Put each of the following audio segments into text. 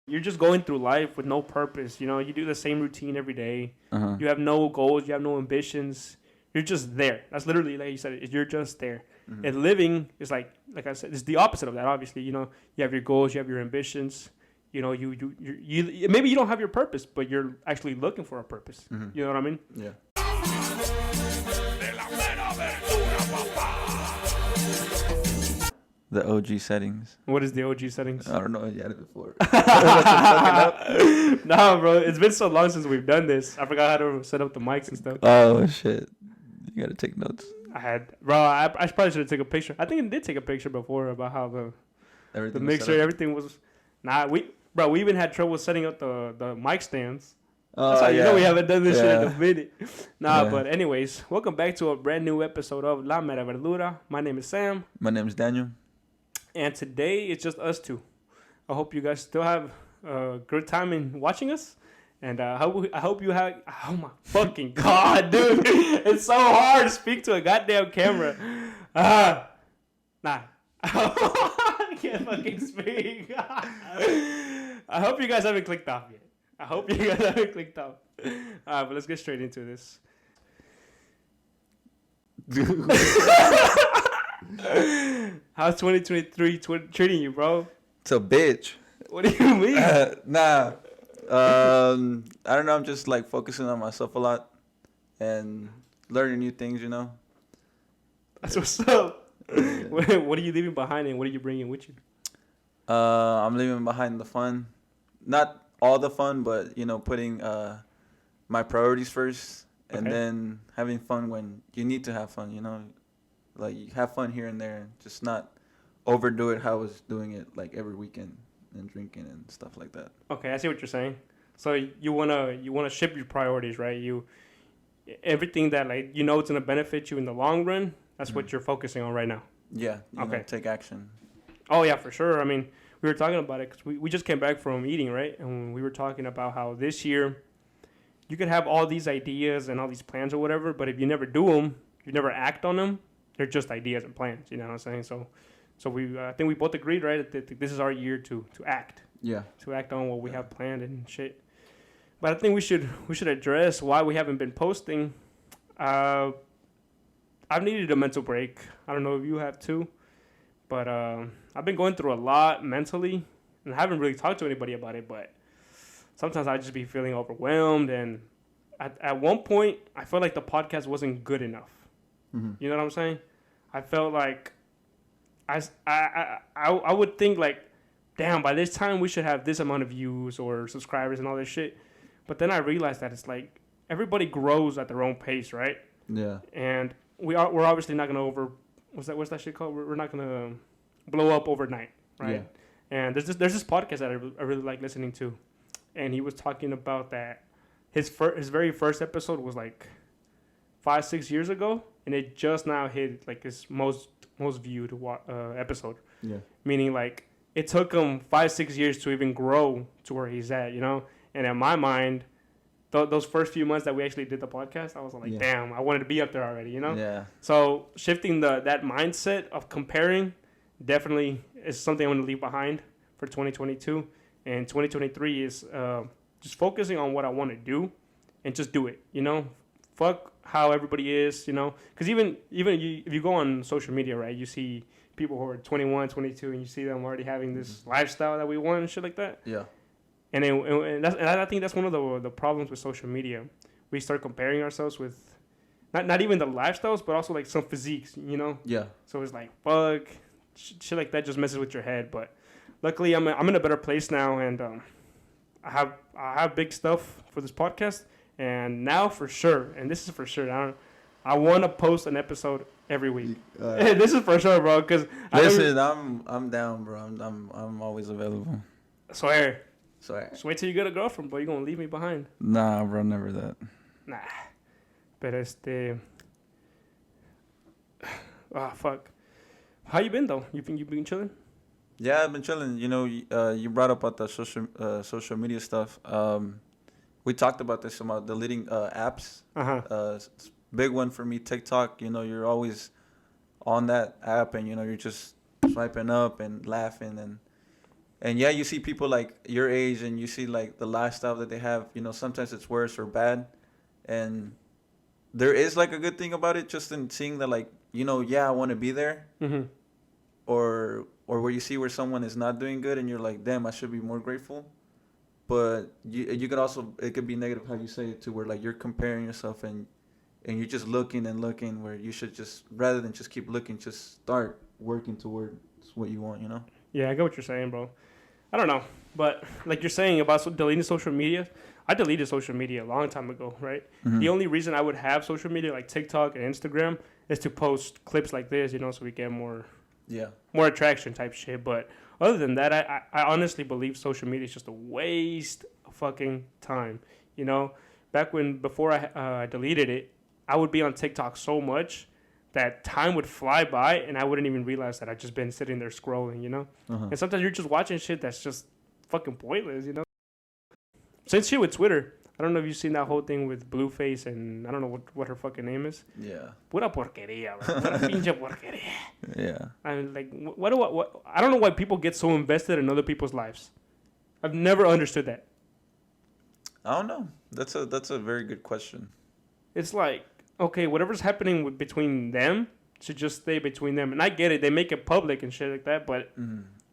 You're just going through life with no purpose. You know, you do the same routine every day. Uh-huh. You have no goals. You have no ambitions. You're just there. That's literally, like you said, you're just there. Mm-hmm. And living is like I said, it's the opposite of that. Obviously, you know, you have your goals, you have your ambitions. You know, you maybe you don't have your purpose, but you're actually looking for a purpose. Mm-hmm. You know what I mean? Yeah. The OG settings. What is the OG settings? I don't know. You had it before. Nah, bro. It's been so long since we've done this. I forgot how to set up the mics and stuff. Oh shit! You gotta take notes. I probably should have taken a picture. I think I did take a picture before about how the mixer, everything was. We even had trouble setting up the mic stands. That's how you know we haven't done this shit in a minute. But anyways, welcome back to a brand new episode of La Mera Verdura. My name is Sam. My name is Daniel. And today it's just us two. I hope you guys still have a good time in watching us. And I hope you have. Oh my fucking god, dude! It's so hard to speak to a goddamn camera. Nah, I can't fucking speak. I hope you guys haven't clicked off yet. I hope you guys haven't clicked off. But let's get straight into this. How's 2023 treating you, bro? It's a bitch. What do you mean? Nah. I don't know. I'm just like focusing on myself a lot and learning new things. You know. That's what's up. What are you leaving behind and what are you bringing with you? I'm leaving behind the fun. Not all the fun, but you know, putting my priorities first, and then having fun when you need to have fun. You know, like you have fun here and there, just not overdo it. How I was doing it like every weekend and drinking and stuff like that. Okay, I see what you're saying. So you wanna shift your priorities, right? Everything that like you know it's gonna benefit you in the long run. That's what you're focusing on right now. Yeah. You know, take action. Oh yeah, for sure. I mean, we were talking about it because we just came back from eating, right? And we were talking about how this year you could have all these ideas and all these plans or whatever, but if you never do them, you never act on them, they're just ideas and plans. You know what I'm saying? So we I think we both agreed, right, that this is our year to act. Yeah. To act on what we have planned and shit. But I think we should address why we haven't been posting. I've needed a mental break. I don't know if you have too, but I've been going through a lot mentally, and I haven't really talked to anybody about it. But sometimes I just be feeling overwhelmed, and at one point I felt like the podcast wasn't good enough. Mm-hmm. You know what I'm saying? I felt like I would think like, damn, by this time we should have this amount of views or subscribers and all this shit. But then I realized that it's like everybody grows at their own pace, right? Yeah. And we're obviously not gonna what's that shit called? We're not gonna blow up overnight, right? Yeah. And there's this podcast that I really like listening to, and he was talking about that his very first episode was like 5-6 years ago, and it just now hit like his most viewed episode. Yeah. Meaning like it took him 5-6 years to even grow to where he's at, you know. And in my mind, those first few months that we actually did the podcast, I was like, damn, I wanted to be up there already, you know? Yeah. So shifting that mindset of comparing definitely is something I'm going to leave behind for 2022. And 2023 is just focusing on what I want to do and just do it, you know? Fuck how everybody is, you know? Because even if you go on social media, right, you see people who are 21, 22, and you see them already having this lifestyle that we want and shit like that. Yeah. And I think that's one of the problems with social media. We start comparing ourselves with not even the lifestyles, but also like some physiques, you know? Yeah. So it's like, fuck, shit like that just messes with your head. But luckily, I'm in a better place now, and I have big stuff for this podcast. And now for sure, and this is for sure, I want to post an episode every week. This is for sure, bro. Cause listen, I'm down, bro. I'm always available. Swear. Just wait till you get a girlfriend, bro. You gonna leave me behind? Nah, bro, never that. Nah. But fuck. How you been though? You been chilling? Yeah, I've been chilling. You know, you brought up about the social media stuff. We talked about this about deleting apps. Big one for me, TikTok. You know, you're always on that app, and you know you're just swiping up and laughing, and And yeah, you see people like your age, and you see like the lifestyle that they have. You know, sometimes it's worse or bad, and there is like a good thing about it, just in seeing that, like, yeah, I want to be there, Mm-hmm. or where you see where someone is not doing good, and you're like, damn, I should be more grateful. But you could also, it could be negative how you say it too, where like you're comparing yourself, and you're just looking and looking, where you should just, rather than just keep looking, just start working towards what you want. Yeah, I get what you're saying, bro. I don't know, but like you're saying about deleting social media, I deleted social media a long time ago, right? Mm-hmm. The only reason I would have social media like TikTok and Instagram is to post clips like this, so we get more attraction type shit. But other than that, I honestly believe social media is just a waste of fucking time. Back before I deleted it, I would be on TikTok so much that time would fly by and I wouldn't even realize that I'd just been sitting there scrolling. Uh-huh. And sometimes you're just watching shit that's just fucking pointless. Same shit with Twitter. I don't know if you've seen that whole thing with Blueface and I don't know what her fucking name is. Yeah. Pura porquería, bro. Pura pinche porquería. Yeah. I'm like, what? I don't know why people get so invested in other people's lives. I've never understood that. I don't know. That's a very good question. It's like, okay, whatever's happening between them should just stay between them. And I get it. They make it public and shit like that. But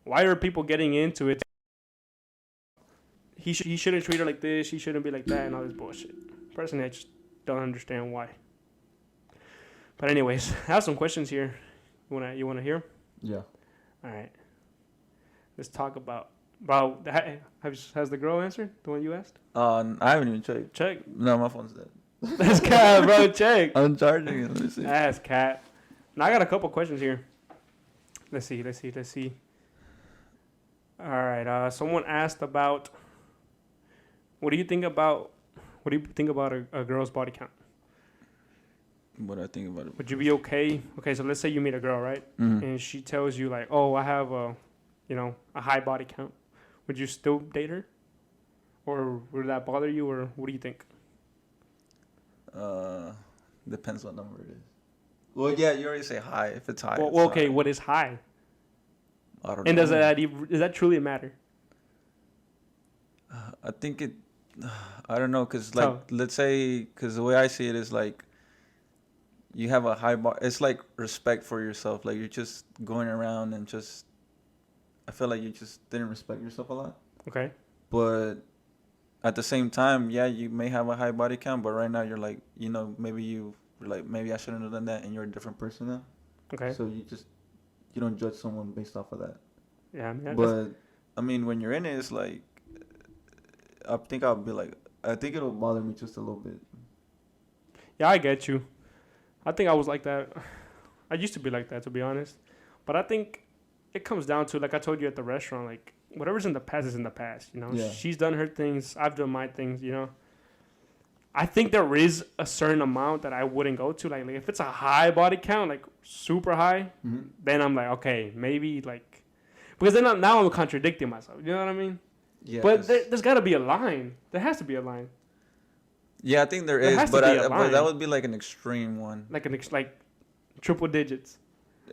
why are people getting into it? He shouldn't treat her like this. He shouldn't be like that and all this bullshit. Personally, I just don't understand why. But anyways, I have some questions here. You wanna hear? Yeah. All right. Let's talk about has the girl answered the one you asked? I haven't even checked. Check. No, my phone's dead. That's cat, bro. Check. I'm charging it. Let me see. That's cat. Now I got a couple questions here. Let's see. All right. Someone asked about what do you think about a girl's body count? What do I think about it? Would you be okay? Okay, so let's say you meet a girl, right? Mm-hmm. And she tells you like, "Oh, I have a high body count." Would you still date her? Or would that bother you, or what do you think? Depends what number it is. Well, yeah, you already say high. If it's high, Well, it's okay, high. what is high? I don't And know. does that truly matter? I think it. I don't know, cause like let's say, cause the way I see it is like, you have a high bar. It's like respect for yourself. Like you're just going around and just. I feel like you just didn't respect yourself a lot. Okay. But at the same time, yeah, you may have a high body count, but right now you're like, maybe I shouldn't have done that, and you're a different person now. Okay. So you don't judge someone based off of that. Yeah, I mean, But I mean, when you're in it, it's like, I think it'll bother me just a little bit. yeah, I get you. I think I was like that. I used to be like that, to be honest. But I think it comes down to, like I told you at the restaurant, like whatever's in the past is in the past. Yeah. She's done her things, I've done my things. I think there is a certain amount that I wouldn't go to. Like if it's a high body count, like super high, then I'm like, okay, maybe like, because then now I'm contradicting myself. You know what I mean? Yeah. But there's got to be a line. There has to be a line. Yeah, I think there is, but that would be like an extreme one. Like like triple digits.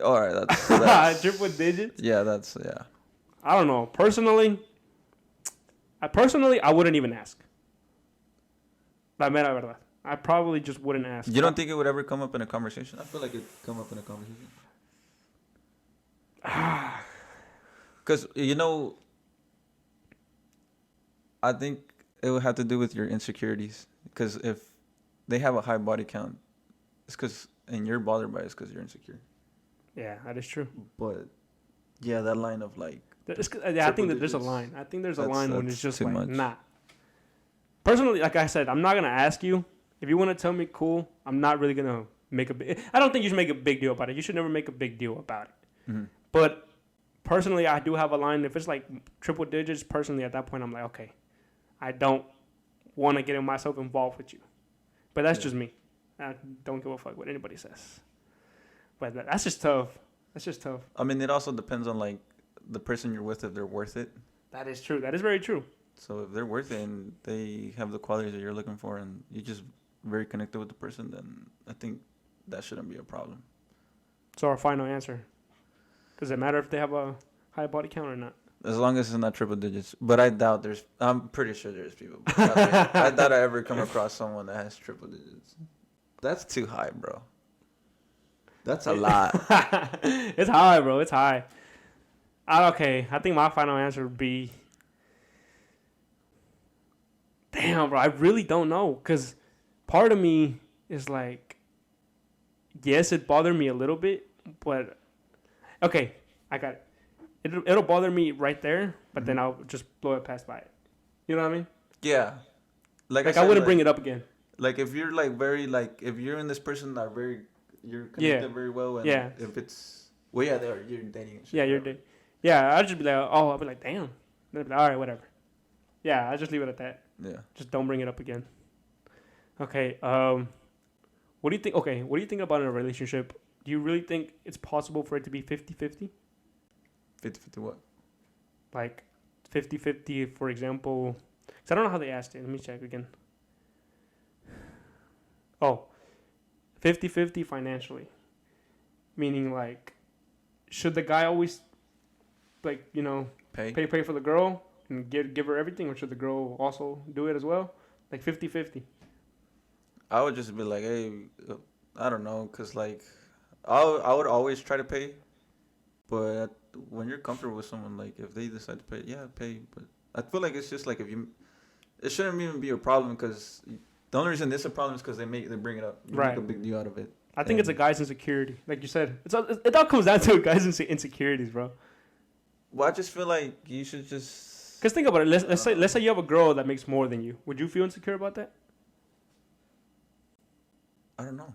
All right, that's triple digits. Yeah, yeah. I don't know. Personally, I wouldn't even ask. La mera verdad. I probably just wouldn't ask. You don't think it would ever come up in a conversation? I feel like it'd come up in a conversation. Because, I think it would have to do with your insecurities. Because if they have a high body count, it's because, and you're bothered by it, it's because you're insecure. Yeah, that is true. But, yeah, that line of like... I think that there's a line. I think there's a line when it's just like, much. nah. Personally, like I said, I'm not going to ask you. If you want to tell me, cool. I'm not really going to make a big... I don't think you should make a big deal about it. You should never make a big deal about it. Mm-hmm. But personally, I do have a line. If it's like triple digits, personally, at that point, I'm like, okay, I don't want to get myself involved with you. But that's just me. I don't give a fuck what anybody says. But that's just tough. I mean, it also depends on like the person you're with, if they're worth it. That is true. That is very true. So if they're worth it and they have the qualities that you're looking for and you're just very connected with the person, then I think that shouldn't be a problem. So our final answer. Does it matter if they have a high body count or not? As long as it's not triple digits. But I doubt there's. I'm pretty sure there's people. I doubt I ever come across someone that has triple digits. That's too high, bro. That's a lot. It's high, bro. It's high. Okay, I think my final answer would be. Damn, bro. I really don't know. Because part of me is like. Yes, it bothered me a little bit. But. Okay, I got it. It'll bother me right there. But then I'll just blow it past by it. You know what I mean? Yeah. Like I wouldn't bring it up again. Like if you're like very like if you're in this person that you're connected very well and if it's you're dating and shit. Yeah, you're dating. Yeah, I'd just be like, I'll be like, damn. Then I'd be like, all right, whatever. Yeah, I'll just leave it at that. Yeah. Just don't bring it up again. Okay. What do you think? Okay, what do you think about in a relationship? Do you really think it's possible for it to be 50-50? 50-50 what? Like 50-50, for example. Because I don't know how they asked it. Let me check again. Oh, 50-50 financially. Meaning, like, should the guy always, like, you know, pay for the girl and give her everything? Or should the girl also do it as well? Like 50-50. I would just be like, hey, I don't know. Because, like, I would always try to pay. But when you're comfortable with someone, like, if they decide to pay, yeah, pay. But I feel like it's just like it shouldn't even be a problem because the only reason it's a problem is because they bring it up. You make a big deal out of it. I think it's a guy's insecurity. Like you said, it all comes down to a guy's insecurities, bro. Well, I just feel like you should just... Because think about it. Let's say you have a girl that makes more than you. Would you feel insecure about that? I don't know.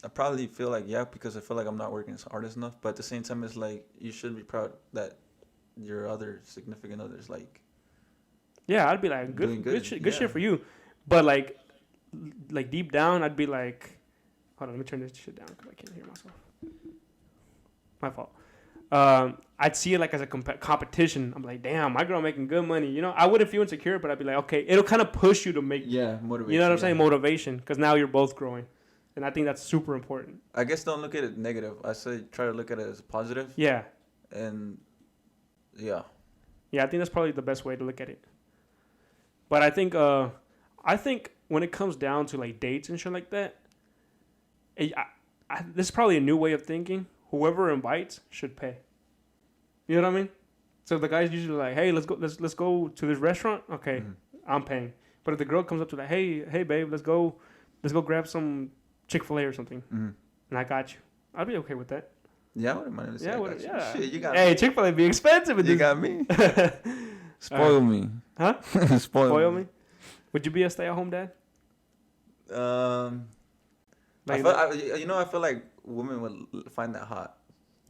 I probably feel like, yeah, because I feel like I'm not working as hard enough. But at the same time, it's like you should be proud that your other significant others, like... Yeah, I'd be like, good shit for you. But like deep down, I'd be like, hold on, let me turn this shit down because I can't hear myself. My fault. I'd see it like as a competition. I'm like, damn, my girl making good money. You know, I wouldn't feel insecure, but I'd be like, okay, it'll kind of push you to make, motivation. You know what I'm saying? Motivation, because now you're both growing, and I think that's super important. I guess don't look at it negative. I say try to look at it as positive. Yeah. And yeah. Yeah, I think that's probably the best way to look at it. But I think when it comes down to like dates and shit like that, this is probably a new way of thinking. Whoever invites should pay. You know what I mean? So the guy's usually like, "Hey, let's go to this restaurant." Okay, I'm paying. But if the girl comes up to like, "Hey, babe, let's go grab some Chick-fil-A or something," and I got you, I'd be okay with that. Yeah, I wouldn't mind. Yeah. Shit, you got me. Hey, Chick-fil-A be expensive. You got me. Spoil me. Huh? Spoil me. Would you be a stay-at-home dad? I feel like women would find that hot.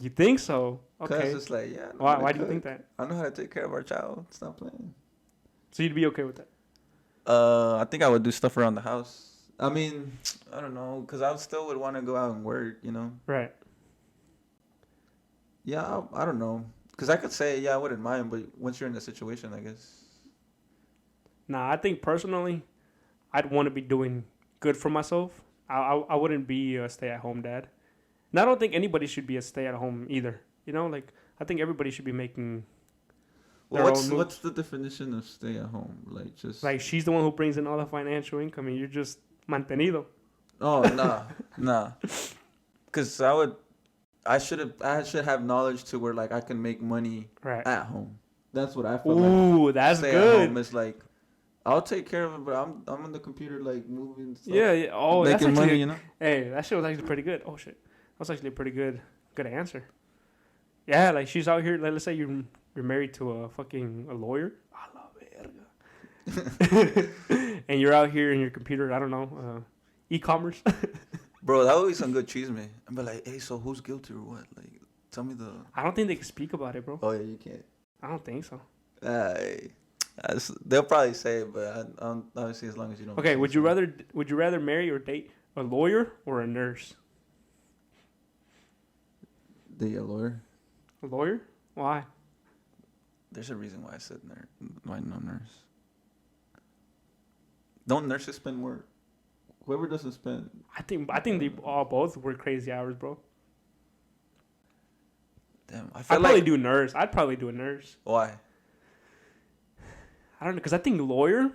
You think so? Okay. Because it's like, yeah. Why do you think that? I know how to take care of our child. Stop playing. So you'd be okay with that? I think I would do stuff around the house. I mean, I don't know, because I still would want to go out and work, you know? Right. Yeah, I don't know. Because I could say, yeah, I wouldn't mind, but once you're in the situation, I guess. Nah, I think personally, I'd want to be doing good for myself. I wouldn't be a stay-at-home dad. And I don't think anybody should be a stay-at-home either. You know, like, I think everybody should be making what's the definition of stay-at-home? Like, just... Like, she's the one who brings in all the financial income, and you're just mantenido. Oh, nah. Because I should have knowledge to where, like, I can make money at home. That's what I feel like. Ooh, that's good. Stay-at-home is like... I'll take care of it, but I'm on the computer, like, moving stuff. Yeah. Oh, making that's actually, money, you know? Hey, that shit was actually pretty good. Oh, shit. That was actually a pretty good answer. Yeah, like, she's out here, like, let's say you're married to a lawyer. A la verga. And you're out here in your computer, I don't know, e-commerce. Bro, that would be some good cheese, man. I'd be like, hey, so who's guilty or what? Like, tell me the... I don't think they can speak about it, bro. Oh, yeah, you can't. I don't think so. They'll probably say it, but obviously as long as you don't. Okay, would you rather marry or date a lawyer or a nurse? Date a lawyer. A lawyer? Why? There's a reason why I said why no nurse. Don't nurses spend more? Whoever doesn't spend. I think they all both work crazy hours, bro. Damn, I I'd feel probably like do nurse. I'd probably do a nurse. why? I don't know, because I think lawyer,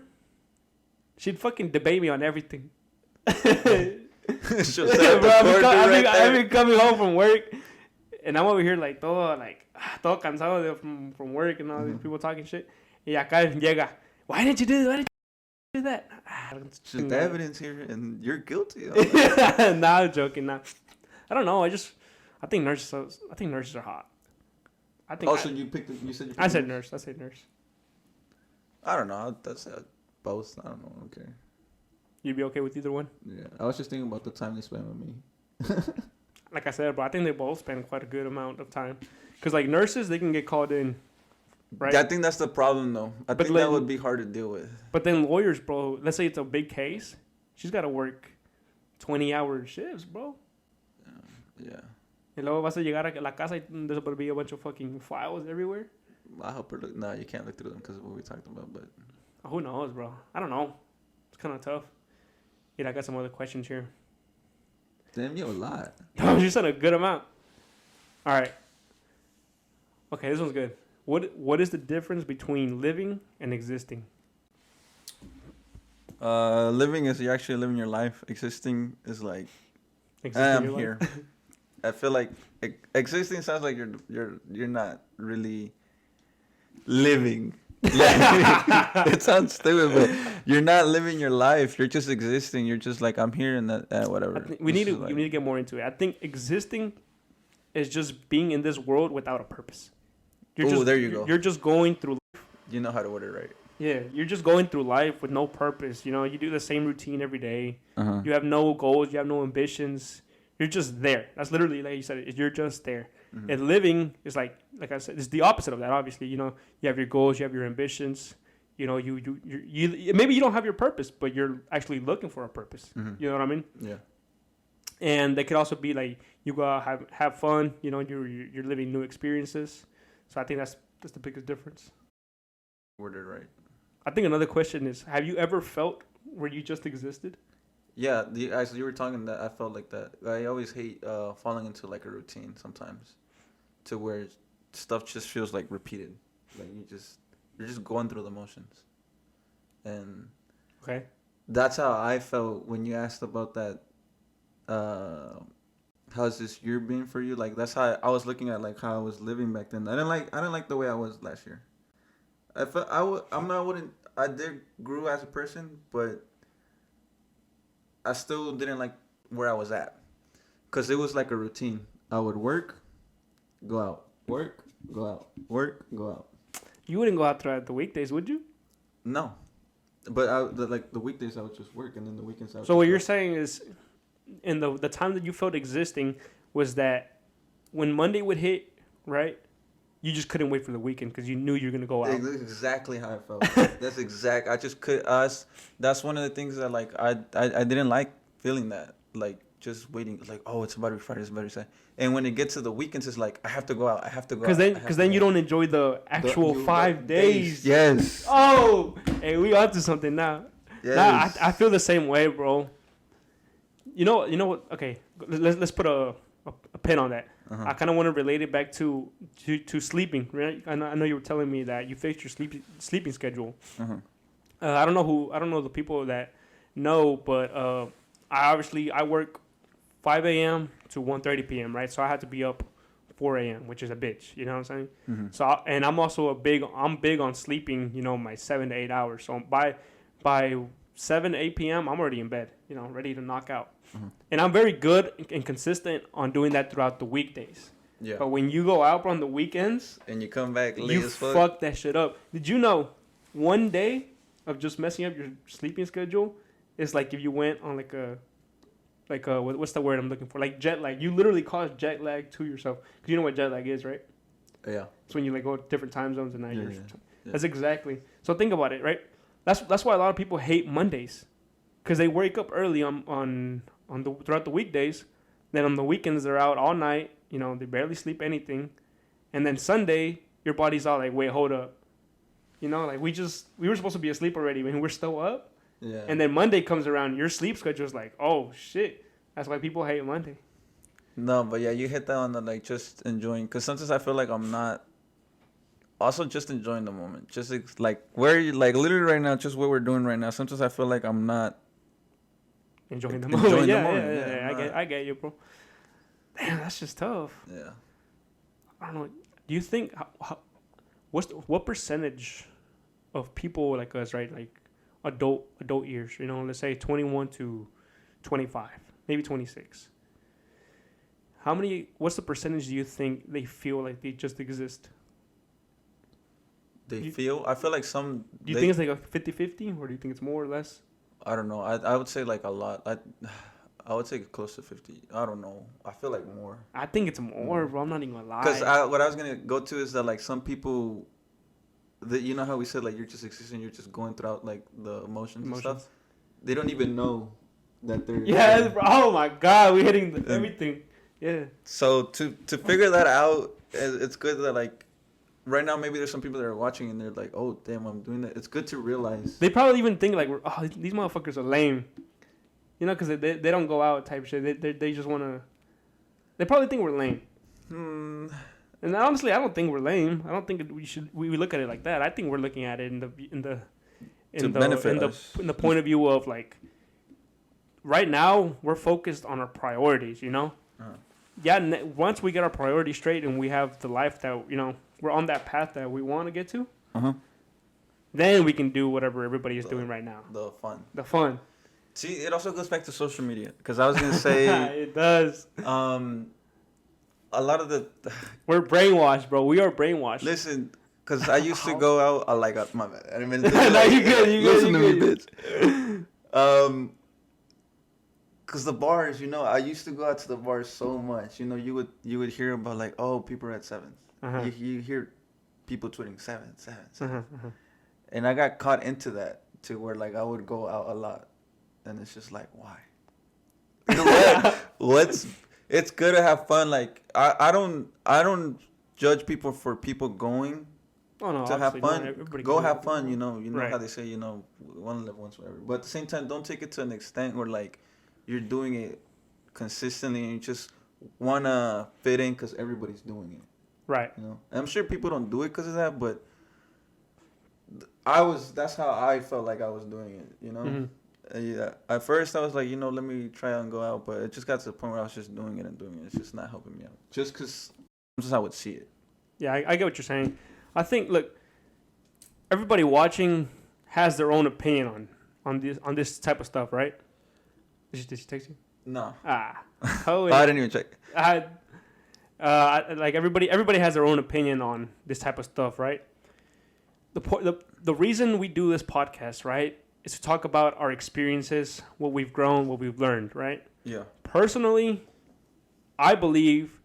she'd fucking debate me on everything. She'll set up the courtroom right there. I've been coming home from work, and I'm over here like todo cansado from work and all these people talking shit. Y acá llega, why didn't you do that? Why didn't you do that? It's just the evidence here, and you're guilty. Nah, I'm joking. Nah. I don't know. I think nurses are hot. I think. Oh, so you picked? You said you picked I said nurse. I said nurse. I don't know. That's both. I don't know. Okay. You'd be okay with either one? Yeah. I was just thinking about the time they spent with me. Like I said, but I think they both spend quite a good amount of time. Because, like, nurses, they can get called in, right? I think that's the problem, though. I think that would be hard to deal with. But then lawyers, bro, let's say it's a big case. She's got to work 20-hour shifts, bro. Yeah. Y luego vas a llegar a la casa y there's going to be a bunch of fucking files everywhere. I hope her look. No, you can't look through them because of what we talked about, but... Who knows, bro? I don't know. It's kind of tough. Yeah, I got some other questions here. Damn, you have a lot. No, you said a good amount. All right. Okay, this one's good. What is the difference between living and existing? Living is you're actually living your life. Existing is like I'm here. I feel like existing sounds like you're not really living. It sounds stupid, but you're not living your life. You're just existing. You're just like I'm here and that whatever. We need to get more into it. I think existing is just being in this world without a purpose. There you go. You're just going through life. You know how to word it right. Yeah, you're just going through life with no purpose. You know, you do the same routine every day. Uh-huh. You have no goals. You have no ambitions. You're just there. That's literally, like you said, you're just there. Mm-hmm. And living is like I said, it's the opposite of that. Obviously, you know, you have your goals, you have your ambitions. You know, you maybe you don't have your purpose, but you're actually looking for a purpose. Mm-hmm. You know what I mean? Yeah. And they could also be like you go out, have fun. You know, you're living new experiences. So I think that's the biggest difference. Worded right. I think another question is: have you ever felt where you just existed? Yeah, as you were talking that, I felt like that. I always hate falling into like a routine sometimes, to where stuff just feels like repeated, like you're just going through the motions, and okay, that's how I felt when you asked about that. How's this year been for you? Like that's how I was looking at like how I was living back then. I didn't like the way I was last year. I did grew as a person, but I still didn't like where I was at, cause it was like a routine. I would work, go out, work, go out, work, go out. You wouldn't go out throughout the weekdays, would you? No, but the weekdays I would just work, and then the weekends I would. So what you're saying is, in the time that you felt existing was that when Monday would hit, right? You just couldn't wait for the weekend because you knew you were gonna go out. That's exactly how I felt. That's exact. I just could. That's one of the things that like I didn't like feeling that, like just waiting, like oh it's about to be Friday, it's about to be Saturday. And when it gets to the weekends, it's like I have to go out. I have to go. Because then you don't enjoy the actual 5 days. Yes. Oh, hey, we onto something now. Yes. Nah, I feel the same way, bro. You know what? Okay, let's put a pin on that. Uh-huh. I kind of want to relate it back to sleeping. Right? I know you were telling me that you fixed your sleeping schedule. Uh-huh. I don't know the people that know, but I work 5 a.m. to 1:30 p.m. Right, so I had to be up 4 a.m., which is a bitch. You know what I'm saying? Mm-hmm. So and I'm also big on sleeping. You know, my 7 to 8 hours. So by 7 to 8 p.m. I'm already in bed. You know, ready to knock out. Mm-hmm. And I'm very good and consistent on doing that throughout the weekdays. Yeah. But when you go out on the weekends and you come back late you as fuck, fuck that shit up. Did you know one day of just messing up your sleeping schedule is like if you went on like a what's the word I'm looking for? Like jet lag. You literally cause jet lag to yourself. Because you know what jet lag is, right? Yeah. It's when you like go to different time zones and night. Yeah. That's exactly. So think about it, right? That's why a lot of people hate Mondays. Because they wake up early throughout the weekdays. Then on the weekends, they're out all night. You know, they barely sleep anything. And then Sunday, your body's all like, wait, hold up. You know, like we were supposed to be asleep already when we're still up. Yeah. And then Monday comes around, your sleep schedule is like, oh, shit. That's why people hate Monday. No, but yeah, you hit that on the like just enjoying. Cause sometimes I feel like I'm not. Also, just enjoying the moment. Just like where you like literally right now, just what we're doing right now. Sometimes I feel like I'm not Enjoying like, the moment. enjoying the Yeah, moment. Yeah, I'm not. I get you, bro. Damn, that's just tough. Yeah. I don't know. Do you think what percentage of people like us, right? Like adult years, you know, let's say 21 to 25, maybe 26. What's the percentage do you think they feel like they just exist? They You, feel. I feel like some. do you They. think it's like a 50-50, or do you think it's more or less? I don't know. I would say like a lot. I would say close to 50. I don't know. I feel like more. I think it's more, More. bro. I'm not even gonna Cause lie. what I was gonna go to is that like some people, that you know how we said like you're just existing, you're just going throughout like the emotions and stuff. Emotions. They don't even know that they're. Yeah, bro. Oh my God, we're hitting And everything. Yeah. so to figure that out, it's good that like right now maybe there's some people that are watching and they're like, oh damn, I'm doing that. It's good to realize. They probably even think like, these motherfuckers are lame. You know, because they don't go out type shit. They just want to. They probably think we're lame. Hmm. And honestly, I don't think we're lame. I don't think we look at it like that. I think we're looking at it To benefit us. in the point of view of like, right now we're focused on our priorities. You know. Uh-huh. Yeah. Once we get our priorities straight and we have the life that we're on that path that we want to get to, then we can do whatever everybody is doing right now. The fun. The fun. See, it also goes back to social media because I was gonna say It does. a lot of the We're brainwashed, bro. We are brainwashed. listen, because I used to go out. I like my bad. I didn't mean to No, you good. You good. listen You to me, good. bitch. Because the bars, I used to go out to the bars so much. You would hear about like, oh, people are at sevens. Uh-huh. You hear people tweeting seven. Uh-huh. And I got caught into that to where like I would go out a lot, and it's just like, why? What's it's good to have fun. Like I don't judge people for people going Oh no, to have fun. Go can have do it. fun. You know Right. how they say, one live once forever. But at the same time, don't take it to an extent where like you're doing it consistently and you just wanna fit in because everybody's doing it. Right. And I'm sure people don't do it because of that, but that's how I felt like I was doing it. Mm-hmm. Yeah. At first, I was like, let me try and go out, but it just got to the point where I was just doing it and doing it. It's just not helping me out. Just because that's just how I would see it. Yeah, I get what you're saying. I think, look, everybody watching has their own opinion on this type of stuff, right? Did she text you? No. Oh, I didn't even check. Like everybody has their own opinion on this type of stuff, right? The reason we do this podcast, right, is to talk about our experiences, what we've grown, what we've learned, right? Yeah. Personally, I believe,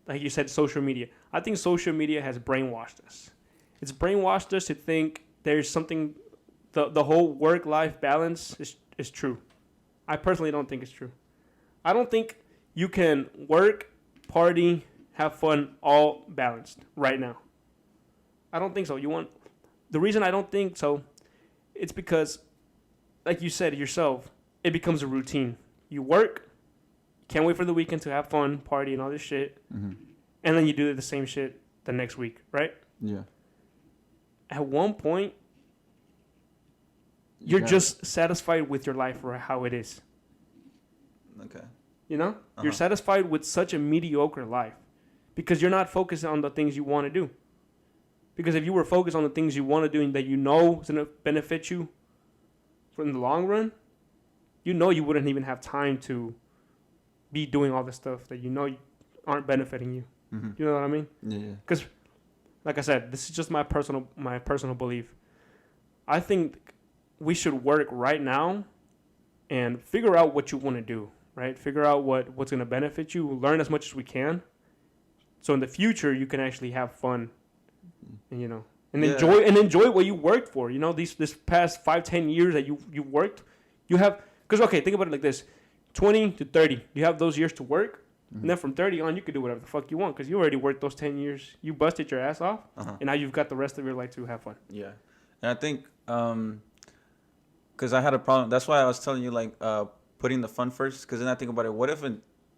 like you said, social media. I think social media has brainwashed us. It's brainwashed us to think there's something, the whole work-life balance is true. I personally don't think it's true. I don't think you can work, party, have fun, all balanced right now. I don't think so. The reason I don't think so, it's because, like you said yourself, it becomes a routine. You work, can't wait for the weekend to have fun, party, and all this shit, and then you do the same shit the next week, right? Yeah. At one point, you're just satisfied with your life for how it is. Okay. You're satisfied with such a mediocre life because you're not focused on the things you want to do. Because if you were focused on the things you want to do and that you know is going to benefit you in the long run, you wouldn't even have time to be doing all the stuff that aren't benefiting you. Mm-hmm. You know what I mean? Yeah. Because, like I said, this is just my personal belief. I think we should work right now and figure out what you want to do, right? Figure out what's going to benefit you. Learn as much as we can. So in the future, you can actually have fun and enjoy what you worked for. This past 5-10 years that you worked, you have, because okay, think about it like this: 20 to 30, you have those years to work, and then from 30 on, you can do whatever the fuck you want because you already worked those 10 years. You busted your ass off, and now you've got the rest of your life to have fun. Yeah, and I think because I had a problem. That's why I was telling you like putting the fun first. Because then I think about it. What if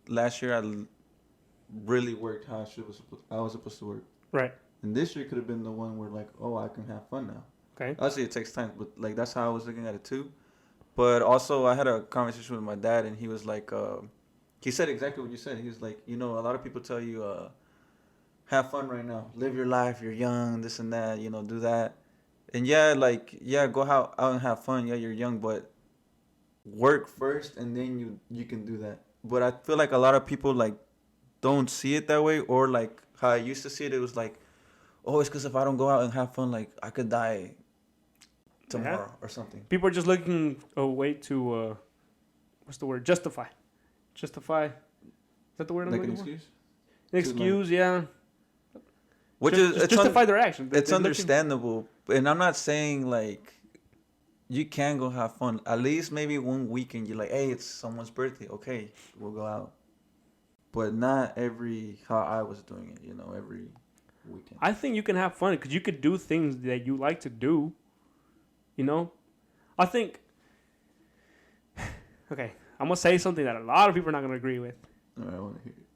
last year really worked how I was supposed to work. Right. And this year could have been the one where like, oh, I can have fun now. Okay. Obviously, it takes time, but like that's how I was looking at it too. But also, I had a conversation with my dad, and he was like, he said exactly what you said. He was like, a lot of people tell you, have fun right now, live your life, you're young, this and that, do that. And yeah, go out and have fun. Yeah, you're young, but work first, and then you can do that. But I feel like a lot of people like don't see it that way, or like how I used to see it. It was like, oh, it's because if I don't go out and have fun, like I could die tomorrow or something. People are just looking a way to what's the word? Justify. Is that the word I'm Like looking an for? excuse? An excuse, yeah. Which Just justify their actions. It's understandable, and I'm not saying like you can go have fun. At least maybe one weekend you're like, hey, it's someone's birthday. Okay, we'll go out. But not how I was doing it, every weekend. I think you can have fun because you could do things that you like to do. I think. Okay, I'm gonna say something that a lot of people are not gonna agree with. All right, I want to hear it.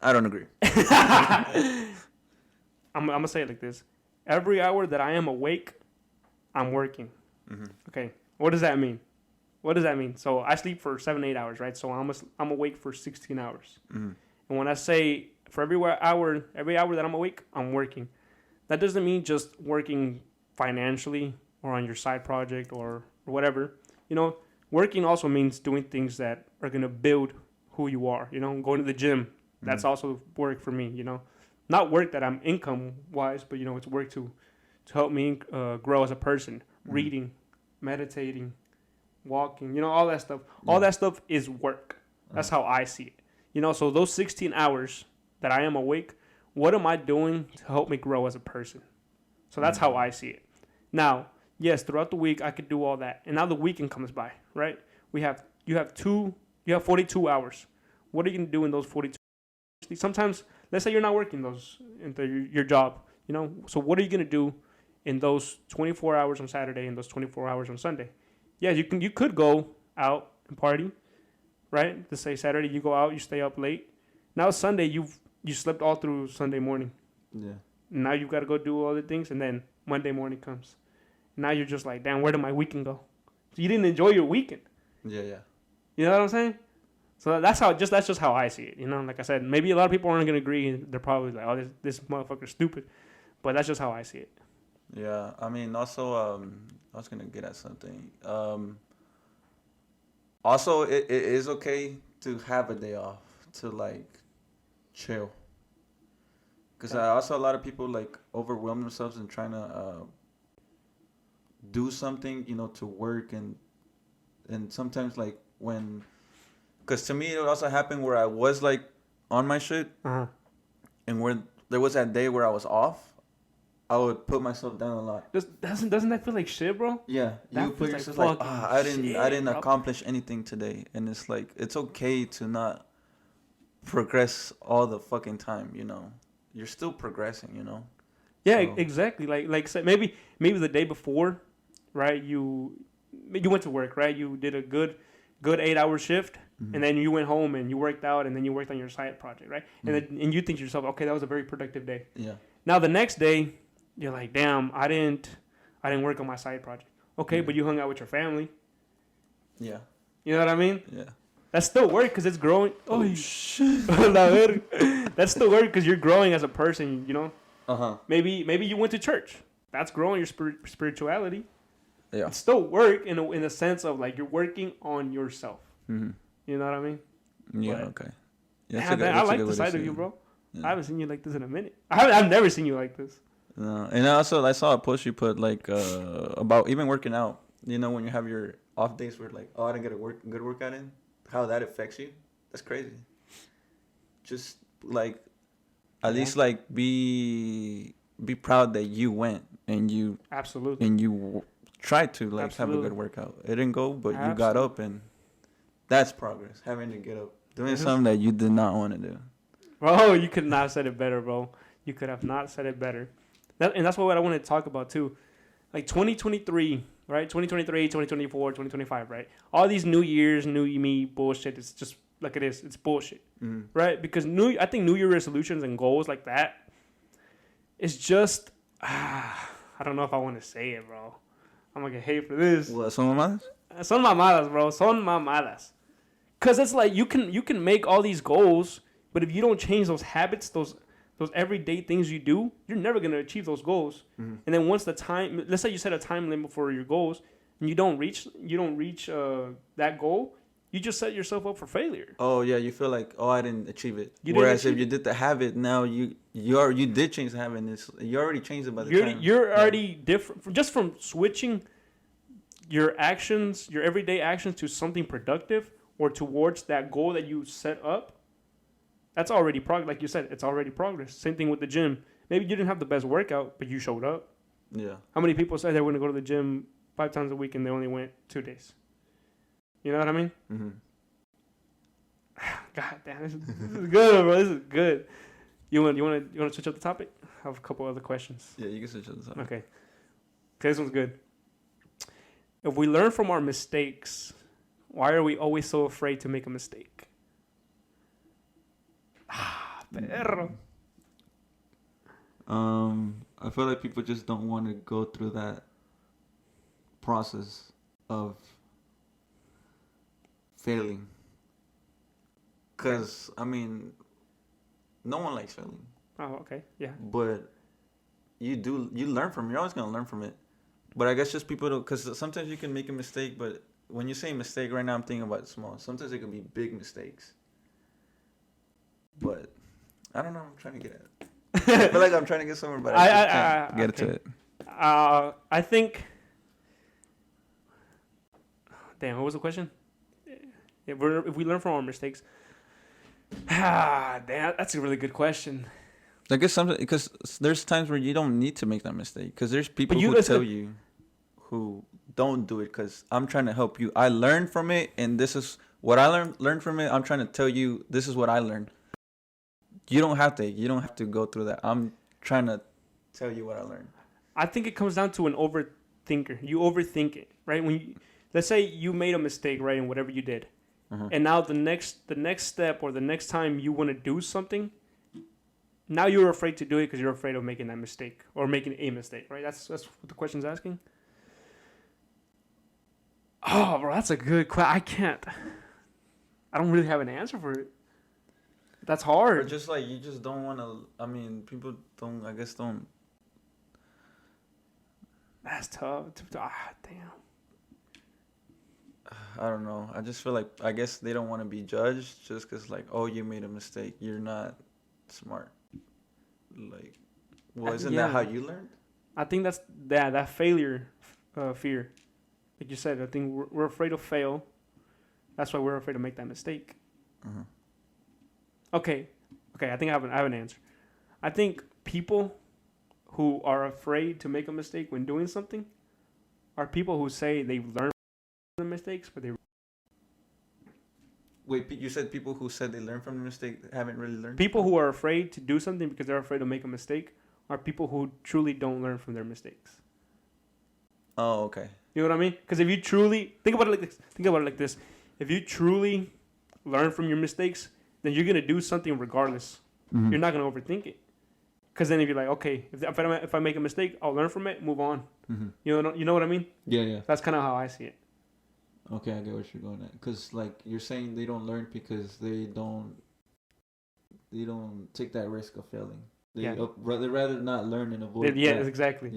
I don't agree. I'm gonna say it like this: every hour that I am awake, I'm working. Mm-hmm. Okay, what does that mean? So I sleep for 7-8 hours, right? So I'm awake for 16 hours. Mm-hmm. And when I say for every hour that I'm awake, I'm working. That doesn't mean just working financially or on your side project or whatever. Working also means doing things that are gonna build who you are. Going to the gym. That's also work for me. Not work that I'm income wise, but it's work to help me grow as a person. Reading, meditating, walking, all that stuff. All that stuff is work. That's how I see it. So those 16 hours that I am awake, what am I doing to help me grow as a person? So that's how I see it. Now, yes, throughout the week I could do all that, and now the weekend comes by, right? You have 42 hours. What are you gonna do in those 42? Sometimes, let's say you're not working your job, So what are you gonna do in those 24 hours on Saturday and those 24 hours on Sunday? Yeah, you could go out and party, right? Let's say Saturday you go out, you stay up late. Now Sunday you slept all through Sunday morning. Yeah. Now you've got to go do all the things, and then Monday morning comes. Now you're just like, damn, where did my weekend go? So you didn't enjoy your weekend. Yeah. You know what I'm saying? So that's just how I see it. Like I said, maybe a lot of people aren't gonna agree. They're probably like, oh, this motherfucker's stupid. But that's just how I see it. Yeah, I mean, also, I was gonna get at something. Also, it is okay to have a day off to like chill. Because also a lot of people like overwhelm themselves in trying to do something, to work and sometimes like when, because to me it would also happen where I was like on my shit, and where there was that day where I was off, I would put myself down a lot. Doesn't that feel like shit, bro? Yeah, you put yourself like, I didn't accomplish anything today, and it's like it's okay to not progress all the fucking time, You're still progressing, Yeah, so. Exactly. Like say maybe the day before, right? You went to work, right? You did a good 8-hour shift, and then you went home and you worked out, and then you worked on your side project, right? And you think to yourself, okay, that was a very productive day. Yeah. Now the next day, you're like, damn, I didn't work on my side project. Okay, but you hung out with your family. Yeah. You know what I mean? Yeah. That's still work because it's growing. Oh shit! That's still work because you're growing as a person. Maybe you went to church. That's growing your spirituality. Yeah. It's still work in a sense of like you're working on yourself. Mm-hmm. You know what I mean? Yeah. But, Okay. Yeah, man, I like the side of you, bro. Yeah. I haven't seen you like this in a minute. I've never seen you like this. And also I saw a post you put like about even working out. When you have your off days where like, oh, I didn't get a good workout in, how that affects you. That's crazy. Just like at least like be proud that you went and you absolutely and you tried to like have a good workout. It didn't go, but you got up, and that's progress. Having to get up, doing something that you did not want to do. Bro, you could not have said it better, bro. You could have not said it better. And that's what I want to talk about too. Like 2023, right? 2023, 2024, 2025, right? All these new years, new me bullshit. It's just like it is. It's bullshit, right? Because I think New Year resolutions and goals like that is just I don't know if I want to say it, bro. I'm gonna get hate for this. What, son mamadas? Son mamadas, bro. Son mamadas. Cause it's like you can make all these goals, but if you don't change those habits, those everyday things you do, you're never gonna achieve those goals. And then once the time, let's say you set a time limit for your goals, and you don't reach that goal, you just set yourself up for failure. Oh yeah, you feel like, oh, I didn't achieve it. Whereas if you did the habit, now you did change the habit. You already changed it by the time. You're already different just from switching your actions, your everyday actions, to something productive or towards that goal that you set up. That's already progress. Like you said, it's already progress. Same thing with the gym. Maybe you didn't have the best workout, but you showed up. Yeah. How many people said they were going to go to the gym 5 times a week and they only went 2 days? You know what I mean? Mm-hmm. God damn, this is good, bro. This is good. You want to switch up the topic? I have a couple other questions. Yeah, you can switch up the topic. Okay, this one's good. If we learn from our mistakes, why are we always so afraid to make a mistake? Perro. I feel like people just don't want to go through that process of failing. Because, I mean, no one likes failing. Oh, okay. Yeah. But you learn from it. You're always going to learn from it. But I guess just people don't, because sometimes you can make a mistake, but when you say mistake right now, I'm thinking about small. Sometimes it can be big mistakes. But I don't know. I'm trying to get at it. I feel like I'm trying to get somewhere, but I can't get to it. I think. Damn, what was the question? If we learn from our mistakes. Damn, that's a really good question. I guess something, because there's times where you don't need to make that mistake. Because there's people who tell you who don't do it because I'm trying to help you. I learned from it, and this is what I learned from it. I'm trying to tell you this is what I learned. You don't have to go through that. I'm trying to tell you what I learned. I think it comes down to an overthinker. You overthink it, right? Let's say you made a mistake, right, in whatever you did. And now the next step or the next time you want to do something, now you're afraid to do it because you're afraid of making that mistake or making a mistake, right? That's what the question's asking. Oh, bro, that's a good question. I don't really have an answer for it. That's hard. Or just like you just don't want to. I mean, people don't. I guess don't. That's tough. Damn. I don't know. I just feel like I guess they don't want to be judged just because like, oh, you made a mistake. You're not smart. Like, well, isn't that how you learned? I think that's that failure fear. Like you said, I think we're afraid to fail. That's why we're afraid to make that mistake. Okay. I think I have an answer. I think people who are afraid to make a mistake when doing something are people who say they've learned from the mistakes, but they. Wait, you said people who said they learned from the mistake haven't really learned? People who are afraid to do something because they're afraid to make a mistake are people who truly don't learn from their mistakes. Oh, okay. You know what I mean? Because if you truly think about it like this, if you truly learn from your mistakes, then you're gonna do something regardless. You're not gonna overthink it. Because then if you're like, okay, if I make a mistake, I'll learn from it, move on. You know what I mean? Yeah. That's kind of how I see it. Okay, I get what you're going at. Because like you're saying, they don't learn because they don't take that risk of failing. They rather not learn and avoid. Yeah, exactly.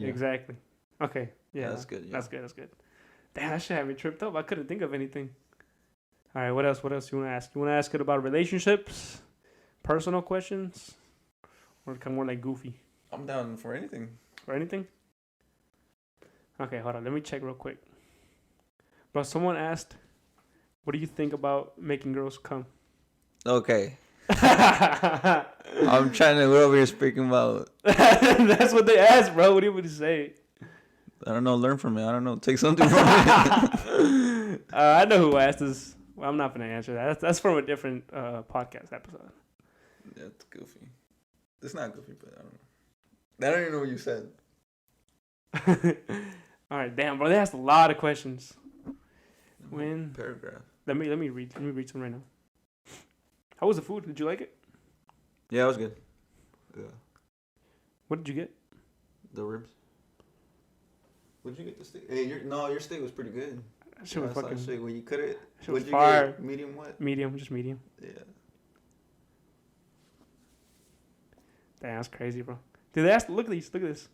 Okay, yeah, that's good. Yeah. That's good. Damn, that shit had me tripped up. I couldn't think of anything. All right, what else you want to ask? You want to ask it about relationships, personal questions, or kind of more like goofy? I'm down for anything. For anything? Okay, hold on. Let me check real quick. Bro, someone asked, what do you think about making girls come? Okay. I'm trying to. We're over here speaking about. That's what they asked, bro. What do you want to say? I don't know. Learn from it. I don't know. Take something from it. I know who asked this. Well, I'm not gonna answer that. That's from a different podcast episode. Yeah, it's goofy. It's not goofy, but I don't know. I don't even know what you said. All right, damn, bro. They asked a lot of questions. When paragraph. Let me read some right now. How was the food? Did you like it? Yeah, it was good. Yeah. What did you get? The ribs. What did you get the steak? Hey, your steak was pretty good. That shit was fucking. Shit. When you cut it, What did you fire. Get? Medium what? Medium, just medium. Yeah. Damn, that's crazy, bro. Dude, that's look at these. Look at this.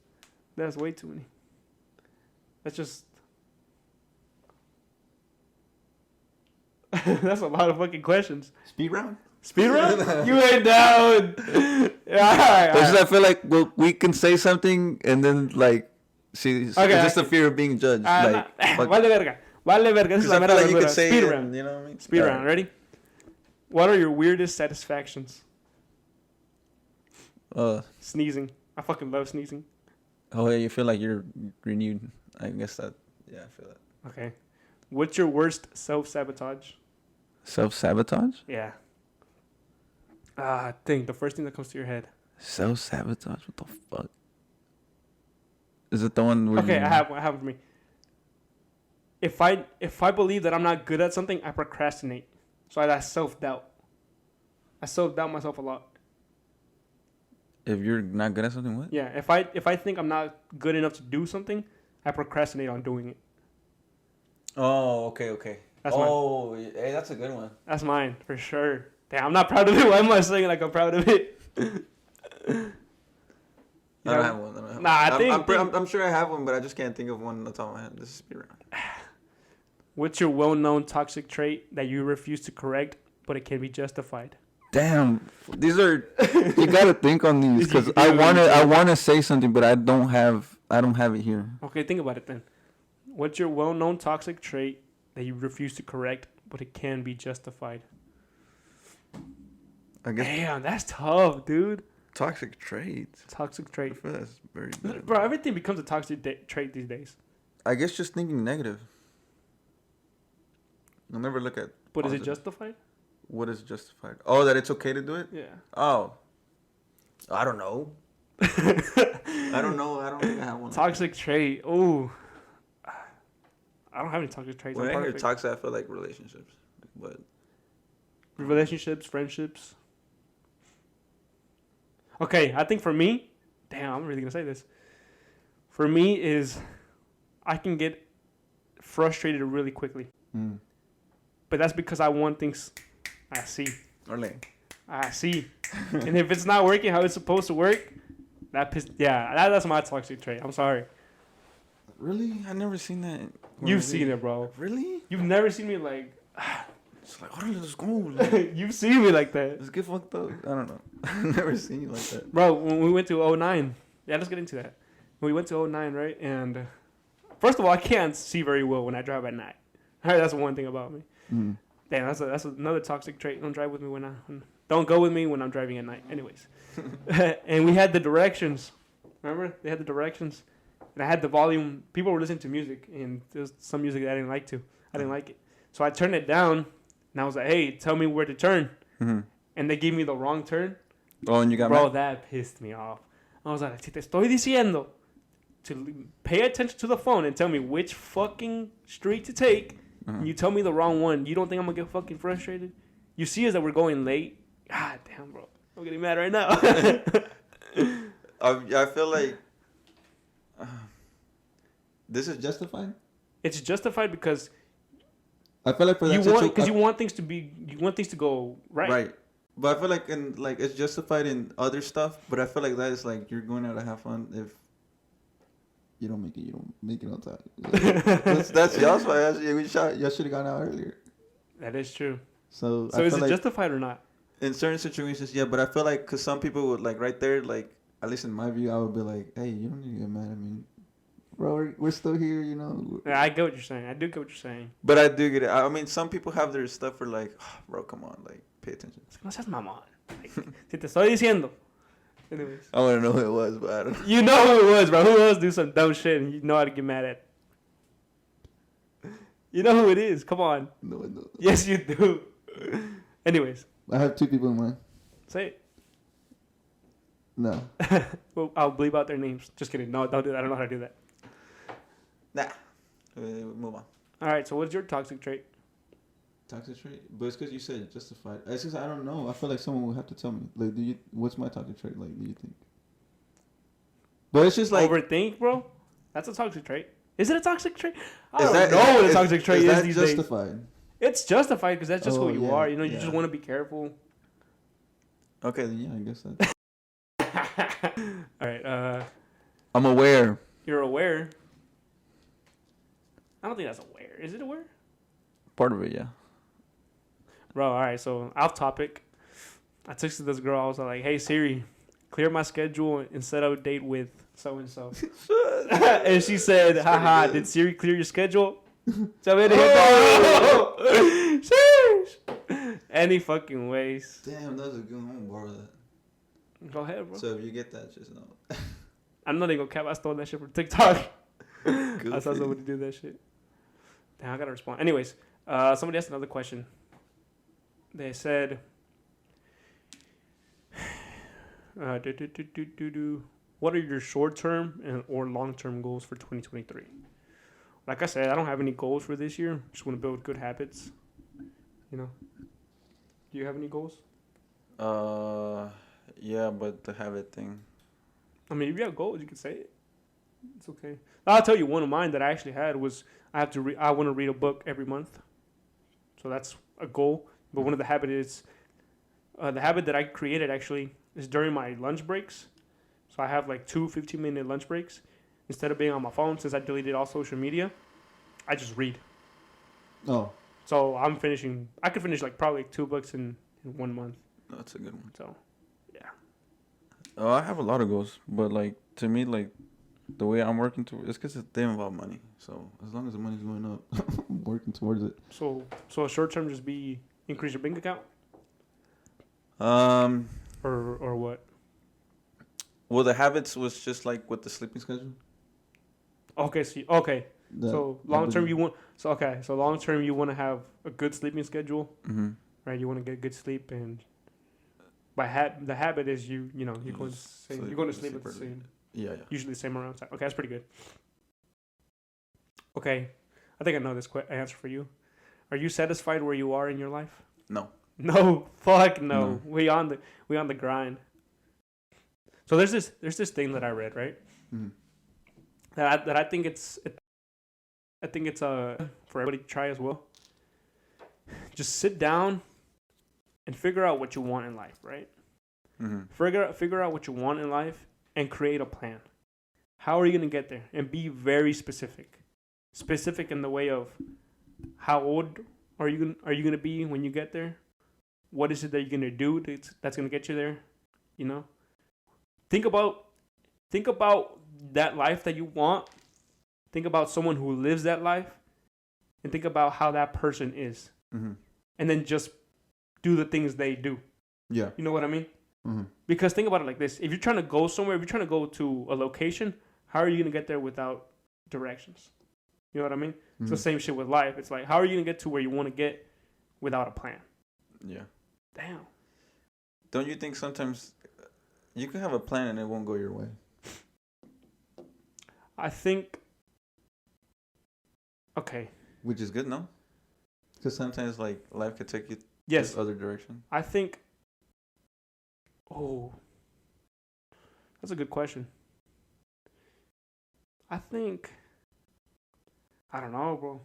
That's way too many. That's just. That's a lot of fucking questions. Speed round. Speed round? You ain't down. Yeah, all right. I feel like we can say something and then like it's just a fear of being judged. Vale verga. Vale verga. This is la mera you could say speed round. You know what I mean? Speed round. Ready? What are your weirdest satisfactions? Sneezing. I fucking love sneezing. Oh yeah, you feel like you're renewed. I guess that. Yeah, I feel that. Okay. What's your worst self-sabotage? Self-sabotage? Yeah. Think the first thing that comes to your head. Self-sabotage? What the fuck? Is it the one where I have one for me. If I believe that I'm not good at something, I procrastinate. So that's self-doubt. I self-doubt myself a lot. If you're not good at something, what? Yeah, if I think I'm not good enough to do something, I procrastinate on doing it. Oh, okay. That's mine. Hey, that's a good one. That's mine, for sure. Damn, I'm not proud of it. Why am I saying like I'm proud of it? I don't have one. I'm sure I have one, but I just can't think of one on the top of my head. This is speed round. What's your well-known toxic trait that you refuse to correct, but it can be justified? Damn, these are you gotta think on these because I wanna say something, but I don't have it here. Okay, think about it then. What's your well-known toxic trait that you refuse to correct, but it can be justified? I guess. Damn, that's tough, dude. Toxic traits. Toxic trait. I feel that's very bad. Bro, everything becomes a toxic trait these days. I guess just thinking negative. I'll never look at. But positive. Is it justified? What is justified? Oh, that it's okay to do it? Yeah. Oh. I don't know. I don't know. I don't think I have one. Toxic trait. Ooh. I don't have any toxic traits. When I hear toxic, I feel like relationships. But relationships, friendships. Okay, I think for me, damn, I'm really gonna say this. For me is, I can get frustrated really quickly. But that's because I want things I see. I see. And if it's not working how it's supposed to work, that's my toxic trait. I'm sorry. Really? I never seen that. You've seen it, bro. Really? You've never seen me like. It's like, let's go. Like, You've seen me like that. Let's get fucked up. I don't know. I've never seen you like that. Bro, when we went to 09. Yeah, let's get into that. When we went to 09, right? And first of all, I can't see very well when I drive at night. All right, that's one thing about me. Damn, that's another toxic trait. Don't drive with me don't go with me when I'm driving at night. Anyways. And we had the directions. Remember? They had the directions. And I had the volume. People were listening to music, and there's some music that I didn't like it. So I turned it down, and I was like, hey, tell me where to turn. And they gave me the wrong turn. Oh, and you got Bro, mad? that pissed me off. I was like, si te estoy diciendo to pay attention to the phone and tell me which fucking street to take, and you tell me the wrong one, you don't think I'm going to get fucking frustrated? You see us that we're going late? God damn, bro. I'm getting mad right now. I feel like this is justified. It's justified because I feel like for that you want things to go right. Right, but I feel like it's justified in other stuff. But I feel like that is like you're going out to have fun. If you don't make it on time. That's y'all's fault. Y'all should have gone out earlier. That is true. So is it justified or not? In certain situations, yeah. But I feel like because some people would like right there, like at least in my view, I would be like, hey, you don't need to get mad at me. Bro, we're still here, you know. Yeah, I get what you're saying. I do get what you're saying. But I do get it. I mean, some people have their stuff for like, oh, bro, come on, like, pay attention. No seas mamón. Like, si te estoy diciendo. Anyways. I want to know who it was, but I don't know. You know who it was, bro. Who else do some dumb shit and you know how to get mad at? You know who it is. Come on. No, I don't. Yes, you do. Anyways. I have two people in mind. Say it. No. Well, I'll bleep out their names. Just kidding. No, don't do that. I don't know how to do that. Nah. Move on. All right. So what's your toxic trait? Toxic trait, but it's because you said justified. It's just I don't know. I feel like someone would have to tell me. Like, what's my toxic trait? Like, do you think? But it's just like overthink, bro. That's a toxic trait. Is it a toxic trait? I don't know what a toxic trait is these justified? days. It's justified because that's just who you are. You know, you just want to be careful. Okay, then yeah, I guess that. All right. I'm aware. You're aware. I don't think that's aware. Is it aware? Part of it, yeah. Bro, all right. So off topic. I texted this girl. I was like, "Hey Siri, clear my schedule and set up a date with so and so." And she said, "Haha, did Siri clear your schedule?" So any fucking ways. Damn, that was a good one. I'm gonna borrow that. Go ahead, bro. So if you get that, just know. I'm not even gonna cap. I stole that shit from TikTok. I saw somebody do that shit. Damn, I gotta respond. Anyways, somebody asked another question. They said, what are your short-term or long-term goals for 2023? Like I said, I don't have any goals for this year. Just want to build good habits. You know. Do you have any goals? Yeah, but the habit thing. I mean, if you have goals, you can say it. It's okay. I'll tell you one of mine that I actually had was I want to read a book every month. So that's a goal. But one of the habits the habit that I created actually is during my lunch breaks. So I have like 2 15-minute lunch breaks. Instead of being on my phone, since I deleted all social media, I just read. Oh. So I could finish like probably 2 books in 1 month. That's a good one. So, yeah. I have a lot of goals, but like to me, like the way I'm working towards it's because they involve money. So as long as the money's going up, I'm working towards it. So a short term just be increase your bank account. Or what? Well, the habits was just like with the sleeping schedule. Okay. So long term you want. So long term you want to have a good sleeping schedule, right? You want to get good sleep, and the habit is you're going to sleep at the same. Yeah. Usually the same amount of time. Okay, that's pretty good. Okay, I think I know this answer for you. Are you satisfied where you are in your life? No. No, fuck no. We on the grind. So there's this thing that I read, right? Mm-hmm. That I think it's for everybody to try as well. Just sit down and figure out what you want in life, right? Mm-hmm. Figure out what you want in life and create a plan. How are you gonna get there? And be very specific. Specific in the way of how old are you gonna be when you get there? What is it that you're gonna do that's gonna get you there? You know? Think about that life that you want. Think about someone who lives that life, and think about how that person is, and then just do the things they do. Yeah, you know what I mean? Mm-hmm. Because think about it like this: if you're trying to go somewhere, if you're trying to go to a location, how are you gonna get there without directions? You know what I mean? Mm-hmm. It's the same shit with life. It's like, how are you gonna get to where you want to get without a plan? Yeah. Damn. Don't you think sometimes you can have a plan and it won't go your way? I think. Okay. Which is good, no? Because sometimes, like, life could take you this other direction. I think. Oh, that's a good question. I think. I don't know, bro.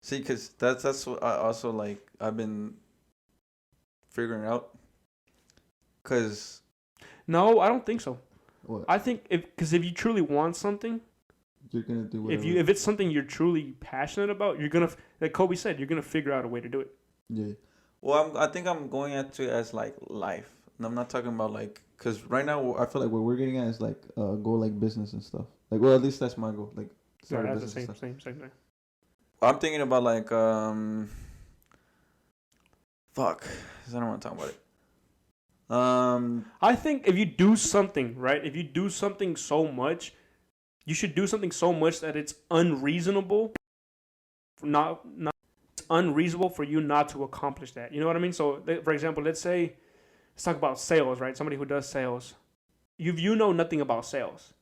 See, because that's what I also, like, I've been figuring out. Because. No, I don't think so. What? I think if you truly want something, you're gonna do whatever. If it's something you're truly passionate about, you're gonna, like Kobe said, you're gonna figure out a way to do it. Yeah. Well, I think I'm going at it as like life, and I'm not talking about like because right now I feel like what we're getting at is like go like business and stuff. Like, well, at least that's my goal. Like, start a business. Same thing. I'm thinking about like fuck, 'cause I don't want to talk about it. I think if you do something, right? If you do something so much, you should do something so much that it's unreasonable. It's unreasonable for you not to accomplish that. You know what I mean? So, for example, let's talk about sales, right? Somebody who does sales. You know nothing about sales.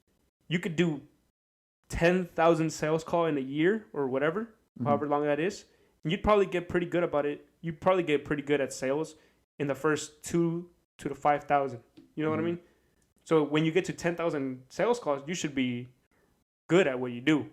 You could do 10,000 sales call in a year or whatever, however long that is, you'd probably get pretty good about it. You'd probably get pretty good at sales in the first 2 to 5,000. You know what I mean? So when you get to 10,000 sales calls, you should be good at what you do.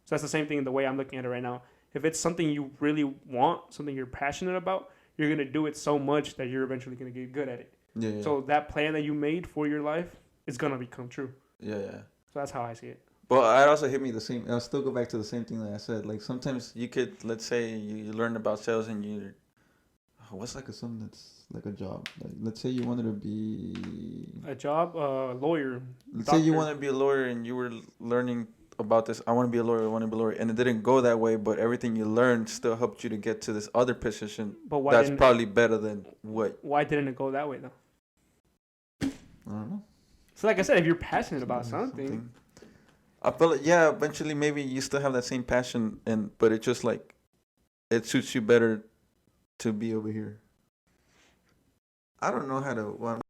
So that's the same thing in the way I'm looking at it right now. If it's something you really want, something you're passionate about, you're going to do it so much that you're eventually going to get good at it. Yeah. So that plan that you made for your life is going to become true. Yeah. So that's how I see it. But it also hit me the same. I'll still go back to the same thing that I said. Like sometimes you could, let's say you learn about sales and you, what's like something that's like a job. Like let's say you wanted to be a job, lawyer. Let's say you want to be a lawyer and you were learning about this. I want to be a lawyer. I want to be a lawyer, and it didn't go that way. But everything you learned still helped you to get to this other position. But why that's probably better than what. Why didn't it go that way though? I don't know. So like I said, if you're passionate about something. I feel like, yeah, eventually maybe you still have that same passion, but it just like it suits you better to be over here. I don't know how to. Well,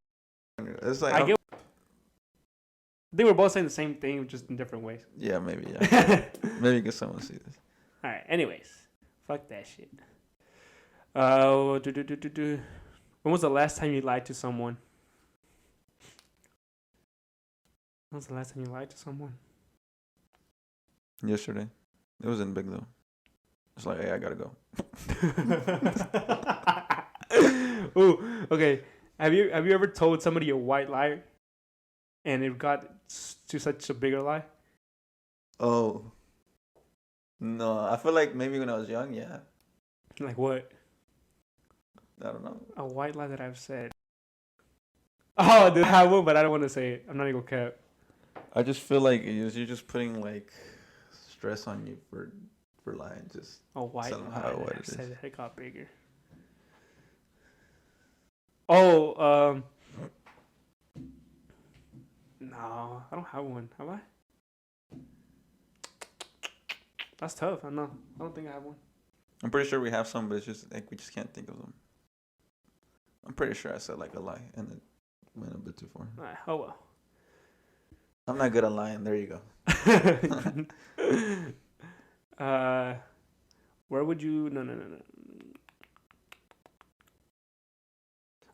it's like I think we're both saying the same thing, just in different ways. Yeah, maybe. Yeah, maybe because someone see this. All right. Anyways, fuck that shit. When was the last time you lied to someone? When was the last time you lied to someone? Yesterday. It wasn't big though. It's like, hey, I gotta go. Ooh, okay. Have you ever told somebody a white lie, and it got to such a bigger lie? Oh. No, I feel like maybe when I was young, yeah. Like what? I don't know. A white lie that I've said. Oh, dude, I have one, but I don't want to say it. I'm not even gonna cap. I just feel like you're just putting like stress on you for lying. Just a white lie what that it said is. It got bigger. Oh, no, I don't have one. Have I? That's tough. I know. I don't think I have one. I'm pretty sure we have some, but it's just like we just can't think of them. I'm pretty sure I said like a lie and it went a bit too far. All right, oh well. I'm not good at lying. There you go. Where would you? No.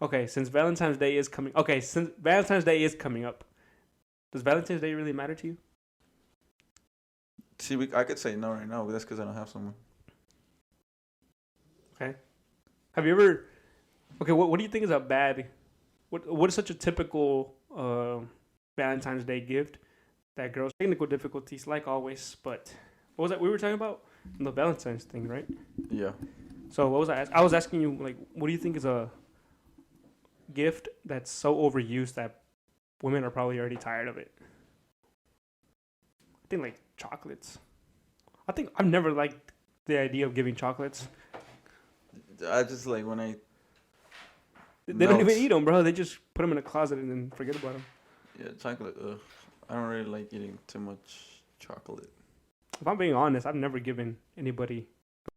Okay, since Valentine's Day is coming. Okay, since Valentine's Day is coming up, does Valentine's Day really matter to you? See, I could say no right now, but that's because I don't have someone. Okay. Have you ever? Okay, what do you think is a bad? What is such a typical Valentine's Day gift that girls technical difficulties like always? But what was that we were talking about? The Valentine's thing, right? Yeah. So what was I was asking you, like, what do you think is a gift that's so overused that women are probably already tired of it? I think like chocolates. I think I've never liked the idea of giving chocolates. I just like when They don't even eat them, bro. They just put them in a closet and then forget about them. Yeah, chocolate. Ugh. I don't really like eating too much chocolate. If I'm being honest, I've never given anybody a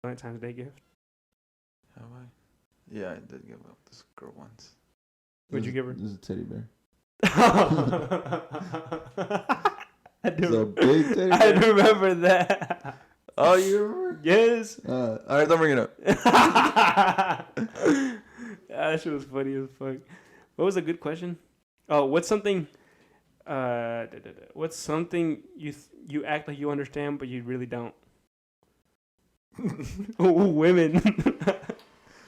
Valentine's Day gift. Have I? Yeah, I did give up this girl once. What'd you give her? This is a teddy bear. I do. It's a big teddy bear. I remember that. Oh, you remember? Yes. All right, don't bring it up. That shit was funny as fuck. What was a good question? Oh, what's something? What's something you act like you understand but you really don't? Ooh, women.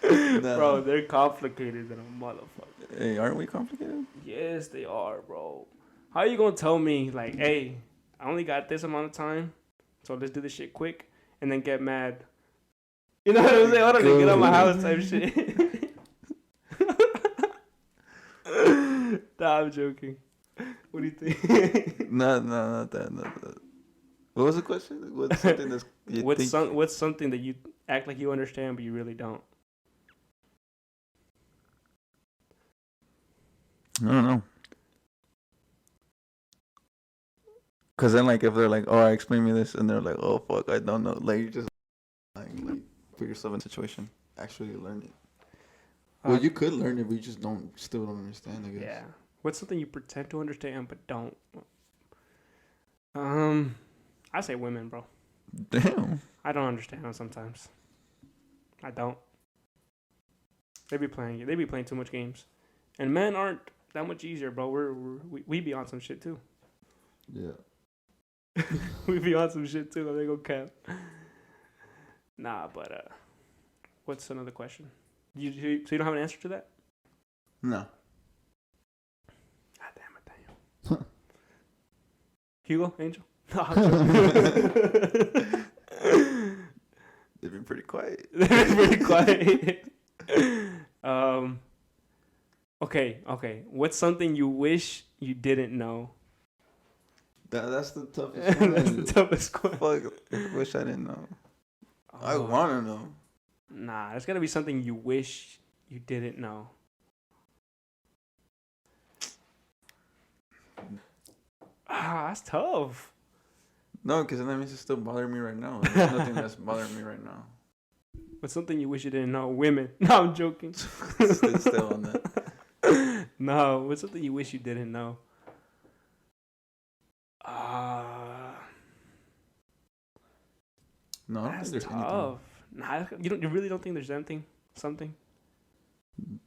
No. Bro, they're complicated than a motherfucker. Hey, aren't we complicated? Yes, they are, bro. How you gonna tell me like, hey, I only got this amount of time, so let's do this shit quick, and then get mad? You know what I'm saying? Hold on, get out my house type shit. Nah, I'm joking. What do you think? No, not that. What was the question? What's something that's what's something that you act like you understand but you really don't? I don't know. Cause then, like, if they're like, "Oh, explain me this," and they're like, "Oh, fuck, I don't know," like you just like put yourself in a situation, actually learn it. Well, you could learn it, but you just still don't understand, I guess. Yeah. What's something you pretend to understand but don't? I say women, bro. Damn. I don't understand them sometimes. I don't. They be playing too much games, and men aren't that much easier, bro. We be on some shit too. Yeah. We be on some shit too. They go cap. Nah, but what's another question? So you don't have an answer to that? No. God damn it, Daniel. Hugo, Angel. They've been pretty quiet. Okay. What's something you wish you didn't know? That's the toughest one. That's the toughest question. Fuck, wish I didn't know. I want to know. Nah, it's gotta be something you wish you didn't know. That's tough. No, because that means it's still bothering me right now. There's nothing that's bothering me right now. What's something you wish you didn't know? Women. No, I'm joking. It's still on that. No, what's something you wish you didn't know? No, I don't That's think there's tough. Nah, you really don't think there's something? anything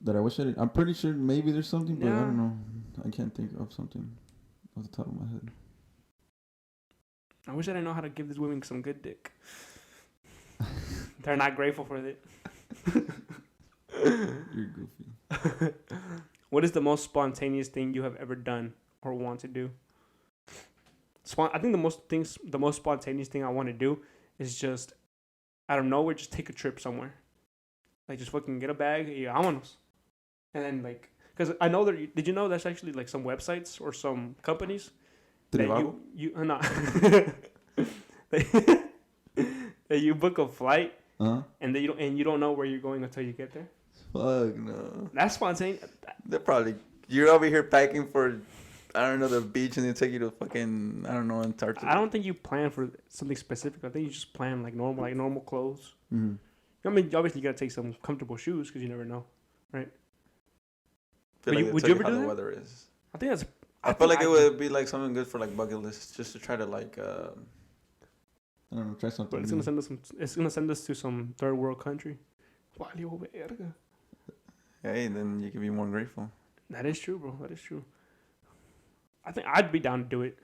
that I wish I did. I'm pretty sure maybe there's something, but I Yeah. don't know. I can't think of something off the top of my head. I wish I didn't know how to give these women some good dick. They're not grateful for it. You're goofy. What is the most spontaneous thing you have ever done or want to do? I think the most spontaneous thing I want to do is just out of nowhere, just take a trip somewhere. Like just fucking get a bag, vámonos. And then like, because I know did you know there's actually like some websites or some companies that that you book a flight and you don't know where you're going until you get there. Fuck no. That's spontaneous. They're probably you're over here packing for I don't know the beach and they take you to fucking I don't know Antarctica. I don't think you plan for something specific. I think you just plan like normal clothes. Mm-hmm. I mean, obviously you gotta take some comfortable shoes because you never know, right? Would you ever do that? The weather is. I think that's. I feel like it would be like something good for like bucket lists, just to try to like. I don't know, try something. But it's gonna send us to some third world country. Hey, then you can be more grateful. That is true, bro. That is true. I think I'd be down to do it.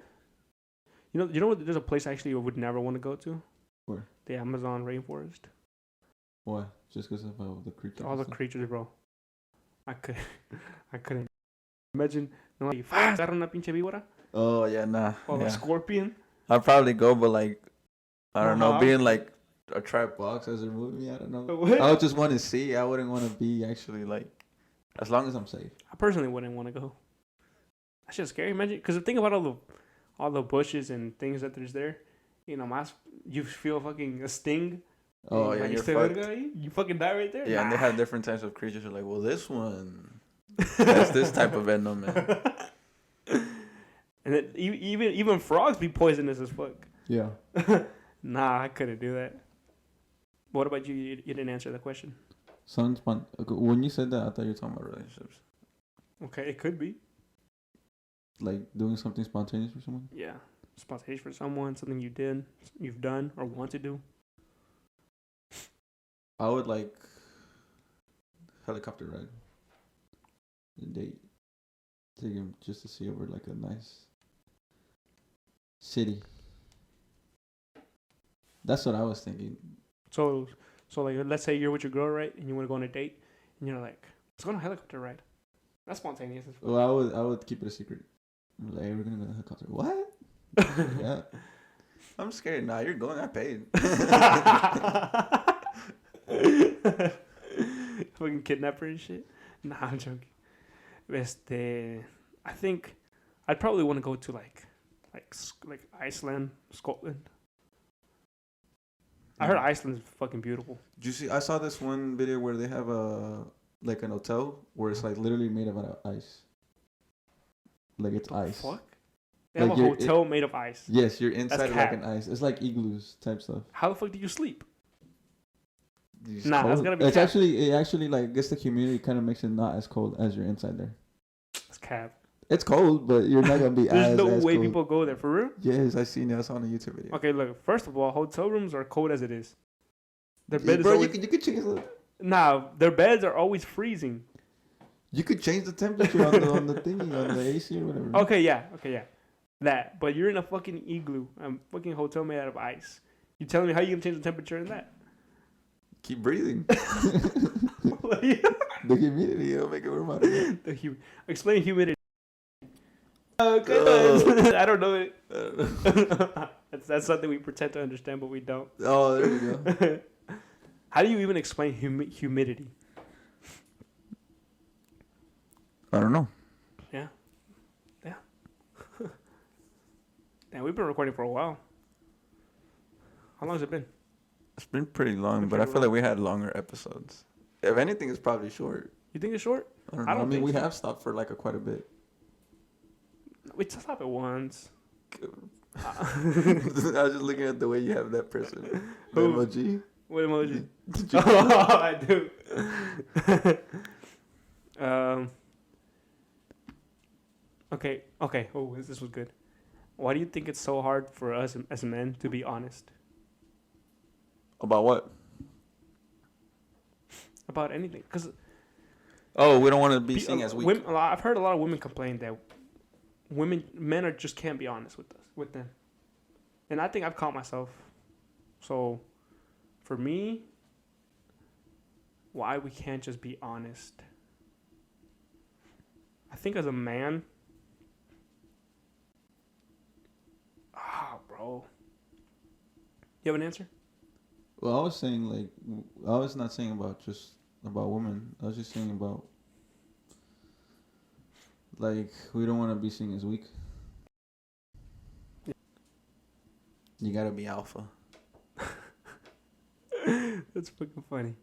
You know what? There's a place actually I would never want to go to. Where? The Amazon rainforest. Why? Just because of the creatures. All the creatures, bro. I couldn't. Imagine, no, agarra una pinche víbora. Oh yeah, nah. Or a scorpion. I'd probably go, but like, I don't know, being like a trap box as they're moving me. I don't know. What? I would just want to see. I wouldn't want to be actually like, as long as I'm safe. I personally wouldn't want to go. That's just scary. Imagine, because think about all the bushes and things that there's there. You know, you feel fucking a sting. Oh yeah, you're fucked. You fucking die right there. Yeah, and they have different types of creatures. You're like, well, this one has this type of venom, man. And then even frogs be poisonous as fuck. Yeah. Nah, I couldn't do that. What about you? You didn't answer the question. When you said that, I thought you were talking About relationships. Okay, it could be. Like doing something spontaneous for someone? Yeah. Spontaneous for someone, something you've done, or want to do. I would like helicopter ride. A date. Take him just to see over like a nice city. That's what I was thinking. So like, let's say you're with your girl, right? And you want to go on a date, and you're like, let's go on a helicopter ride. That's spontaneous. Well, I would keep it a secret. Like, hey, we're gonna go on a helicopter. What? Yeah. I'm scared. Nah, you're going. I paid. Fucking kidnapper and shit. Nah, I'm joking. I think I'd probably want to go to like Iceland, Scotland. I heard Iceland's fucking beautiful. Did you see? I saw this one video where they have like an hotel where it's like literally made of ice. Like it's ice. Fuck. They have a hotel made of ice. Yes, you're inside of like an ice. It's like igloos type stuff. How the fuck do you sleep? Nah, that's gonna be. It actually like gets the humidity kind of makes it not as cold as you're inside there. It's cap. It's cold, but you're not gonna be There's no way cold. people go there for real. Yes, I seen it. I saw on a YouTube video. Okay, look. First of all, hotel rooms are cold as it is. Their bed is bro, always... you could change the... Nah, their beds are always freezing. You could change the temperature on the thingy, on the AC or whatever. Okay, yeah. That. But you're in a fucking igloo. A fucking hotel made out of ice. You telling me how you can change the temperature in that? Keep breathing. The humidity, it'll make it warm out. Explain humidity. Okay, I don't know it. That's something we pretend to understand, but we don't. Oh, there you go. How do you even explain humidity? I don't know. Yeah. Damn, we've been recording for a while. How long has it been? It's been pretty long, but I feel like we had longer episodes. If anything, it's probably short. You think it's short? I don't know. I mean, we have stopped for like quite a bit. We stopped it once. I was just looking at the way you have that person. The emoji. What emoji? Oh, I do. Okay. Oh, this was good. Why do you think it's so hard for us as men to be honest? About what? About anything. Because... Oh, we don't want to be seen as weak. I've heard a lot of women complain that men just can't be honest with them. And I think I've caught myself. So, for me, why we can't just be honest? I think as a man... bro. You have an answer? Well, I was saying like, I was not saying about women. I was just saying about like we don't want to be seen as weak. You gotta be alpha. That's fucking funny.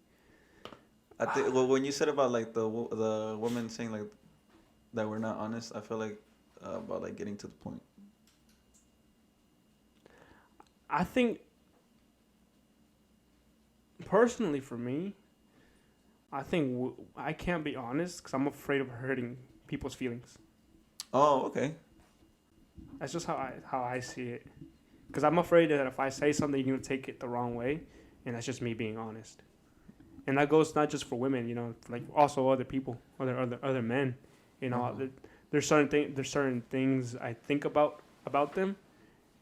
I think. Well, when you said about like the woman saying like that we're not honest, I feel like about like getting to the point. I think, personally for me, I think I can't be honest because I'm afraid of hurting people's feelings. Oh, okay. That's just how I see it. Because I'm afraid that if I say something, you're going to take it the wrong way. And that's just me being honest. And that goes not just for women, you know, like also other people, other men. You know, Mm-hmm. there's certain things I think about them.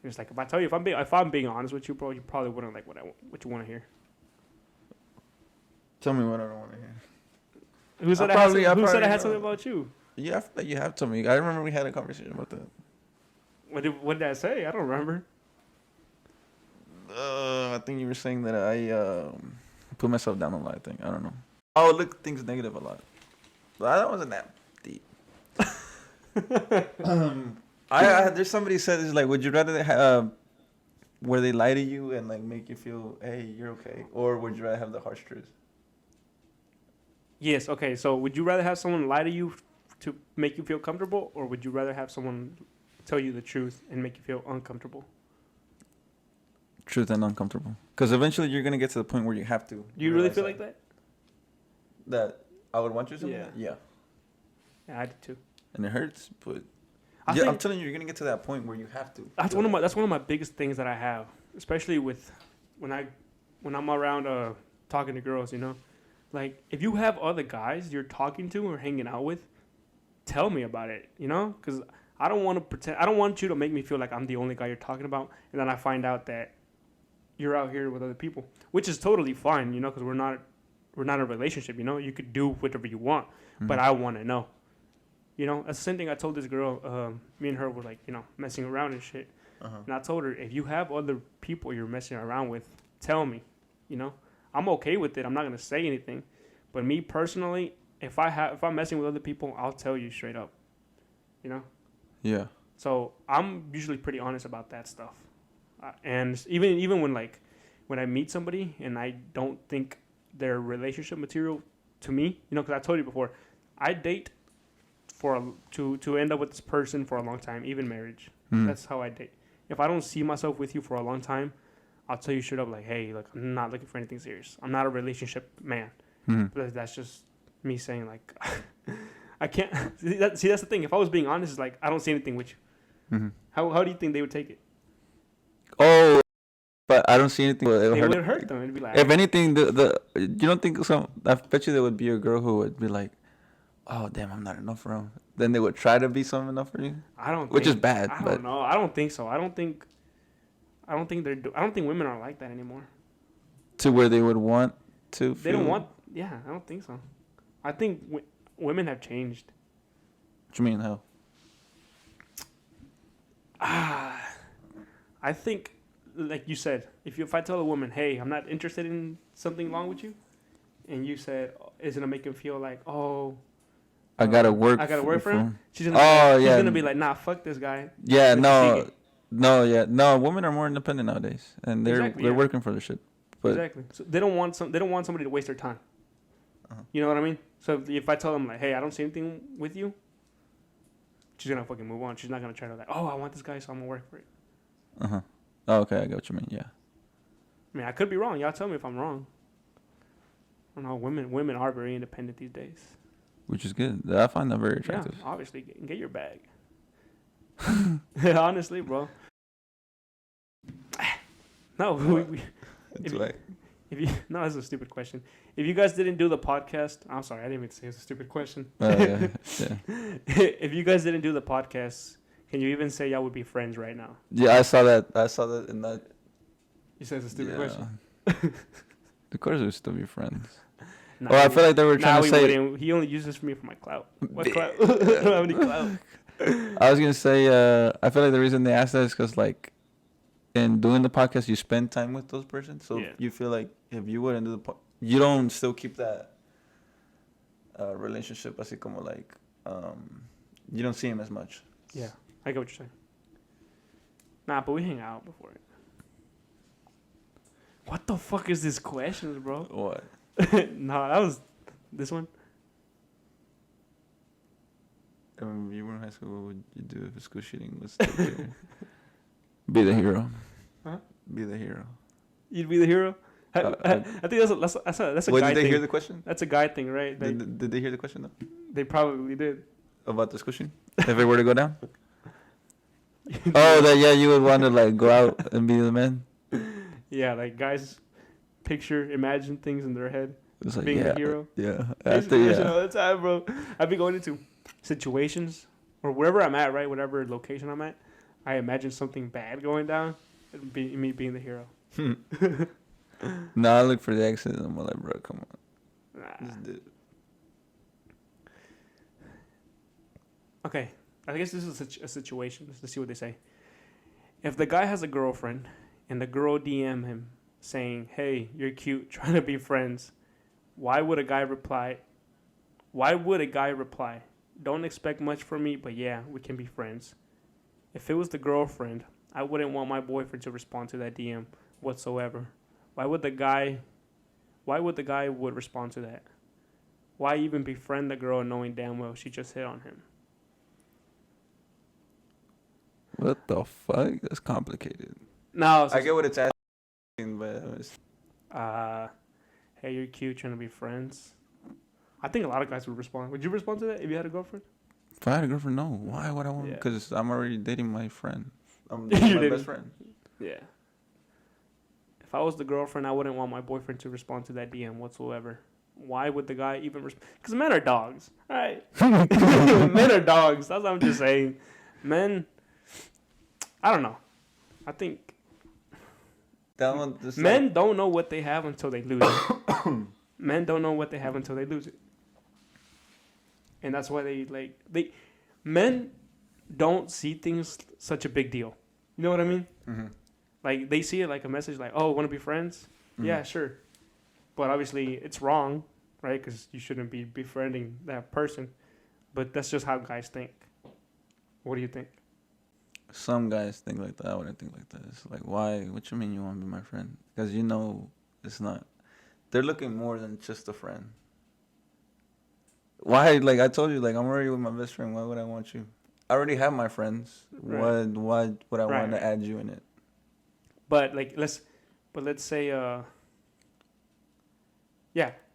And it's like, if I tell you, if I'm being honest with you, bro, you probably wouldn't like what you want to hear. Tell me what I don't want to hear. Who said I had something about you? Yeah, I feel like you have told me. I remember we had a conversation about that. What did I say? I don't remember. I think you were saying that I put myself down a lot. I think I don't know. I would look at things negative a lot. But that wasn't that deep. There's somebody said it's like, would you rather where they lie to you and like make you feel, hey, you're okay, or would you rather have the harsh truth? Yes. Okay. So, would you rather have someone lie to you to make you feel comfortable, or would you rather have someone tell you the truth and make you feel uncomfortable? Truth and uncomfortable. Because eventually you're gonna get to the point where you have to. Do you really feel like that? That I would want you to? Yeah. Yeah, I did too. And it hurts, but I'm telling you, you're gonna get to that point where you have to. That's one of my biggest things that I have, especially with when I'm around talking to girls. You know, like if you have other guys you're talking to or hanging out with, tell me about it. You know, because I don't want to pretend. I don't want you to make me feel like I'm the only guy you're talking about, and then I find out that you're out here with other people, which is totally fine. You know, because we're not in a relationship. You know, you could do whatever you want, but I want to know. You know, that's the same thing I told this girl. Me and her were like, you know, messing around and shit. And I told her, if you have other people you're messing around with, tell me. You know, I'm okay with it. I'm not gonna say anything. But me personally, if I'm messing with other people, I'll tell you straight up. You know. Yeah. So I'm usually pretty honest about that stuff. And even when I meet somebody and I don't think they're relationship material to me, you know, because I told you before, I date to end up with this person for a long time, even marriage. That's how I date. If I don't see myself with you for a long time, I'll tell you straight up, like, hey, look, I'm not looking for anything serious. I'm not a relationship man. But that's just me saying, like, I can't. See, that's the thing. If I was being honest, it's like, I don't see anything with you. How do you think they would take it? Oh, if but I don't see anything. It would hurt them. It'd be like, if anything, you don't think some? I bet you there would be a girl who would be like, "Oh damn, I'm not enough for him." Then they would try to be some enough for you. Which is bad. I don't know. I don't think so. I don't think women are like that anymore. To where they would want to. They don't want. Yeah, I don't think so. I think women have changed. What you mean how? I think, like you said, if I tell a woman, "Hey, I'm not interested in something wrong with you," and you said, "Is it gonna make him feel like, oh, I gotta work for him?" She's gonna be like, "Nah, fuck this guy." Yeah, no, women are more independent nowadays, and they're working for their shit. But exactly. So they don't want somebody to waste their time. Uh-huh. You know what I mean? So if I tell them like, "Hey, I don't see anything with you," she's gonna fucking move on. She's not gonna try to like, "Oh, I want this guy, so I'm gonna work for it." Oh, okay, I get what you mean. Yeah. I mean, I could be wrong. Y'all tell me if I'm wrong. I don't know. Women are very independent these days. Which is good. I find that very attractive. Yeah, obviously, get your bag. Honestly, bro. No, no, that's a stupid question. If you guys didn't do the podcast, I'm sorry, I didn't even say it's a stupid question. Yeah. If you guys didn't do the podcast, can you even say y'all would be friends right now? Yeah, I saw that in that. You said it's a stupid question. Of course, we would still be friends. I feel like they were trying to say. Wouldn't. He only uses for me for my clout. What clout? I don't have any clout. I was gonna say, I feel like the reason they asked that is because, like, in doing the podcast, you spend time with those persons, so you feel like if you wouldn't do the podcast, you don't still keep that relationship, así como like, you don't see him as much. Yeah, I get what you're saying. Nah, but we hang out before it. What the fuck is this questions, bro? What? No, that was this one. If you were in high school, what would you do if school shooting was still there? Be the hero. Huh? Be the hero. You'd be the hero? I think that's a guy thing. Did they hear the question? That's a guy thing, right? Did they hear the question, though? They probably did. About the school shooting? If it were to go down? You would want to, like, go out and be the man? Yeah, like, guys imagine things in their head. It's like, being the hero. Yeah. All the time, bro. I've been going into situations or wherever I'm at, right? Whatever location I'm at, I imagine something bad going down and me being the hero. I look for the accident. I'm like, bro, come on. Nah. Just do it. Okay. I guess this is a situation. Let's see what they say. If the guy has a girlfriend and the girl DM him saying, "Hey, you're cute, trying to be friends," why would a guy reply, "Don't expect much from me, but yeah, we can be friends"? If it was the girlfriend, I wouldn't want my boyfriend to respond to that DM whatsoever. Why would the guy would respond to that? Why even befriend the girl knowing damn well she just hit on him? What the fuck? That's complicated. No, I get what it's asking, but hey, you're cute, trying to be friends. I think a lot of guys would respond. Would you respond to that if you had a girlfriend? If I had a girlfriend, no. Why would I want? Because I'm already dating my friend. I'm my best friend. Yeah. If I was the girlfriend, I wouldn't want my boyfriend to respond to that DM whatsoever. Why would the guy even respond? Because men are dogs. All right. Men are dogs. That's what I'm just saying. Men, I don't know. I think men don't know what they have until they lose it. Men don't know what they have until they lose it. And that's why men don't see things such a big deal. You know what I mean? Mm-hmm. Like, they see it like a message like, "Oh, want to be friends?" Mm-hmm. Yeah, sure. But obviously it's wrong, right? Because you shouldn't be befriending that person. But that's just how guys think. What do you think? Some guys think like that. I wouldn't think like that. It's like, why? What you mean you want to be my friend? Because you know it's not. They're looking more than just a friend. Why? Like I told you, like I'm already with my best friend. Why would I want you? I already have my friends. Right. Why would I want to add you in it? But let's say yeah.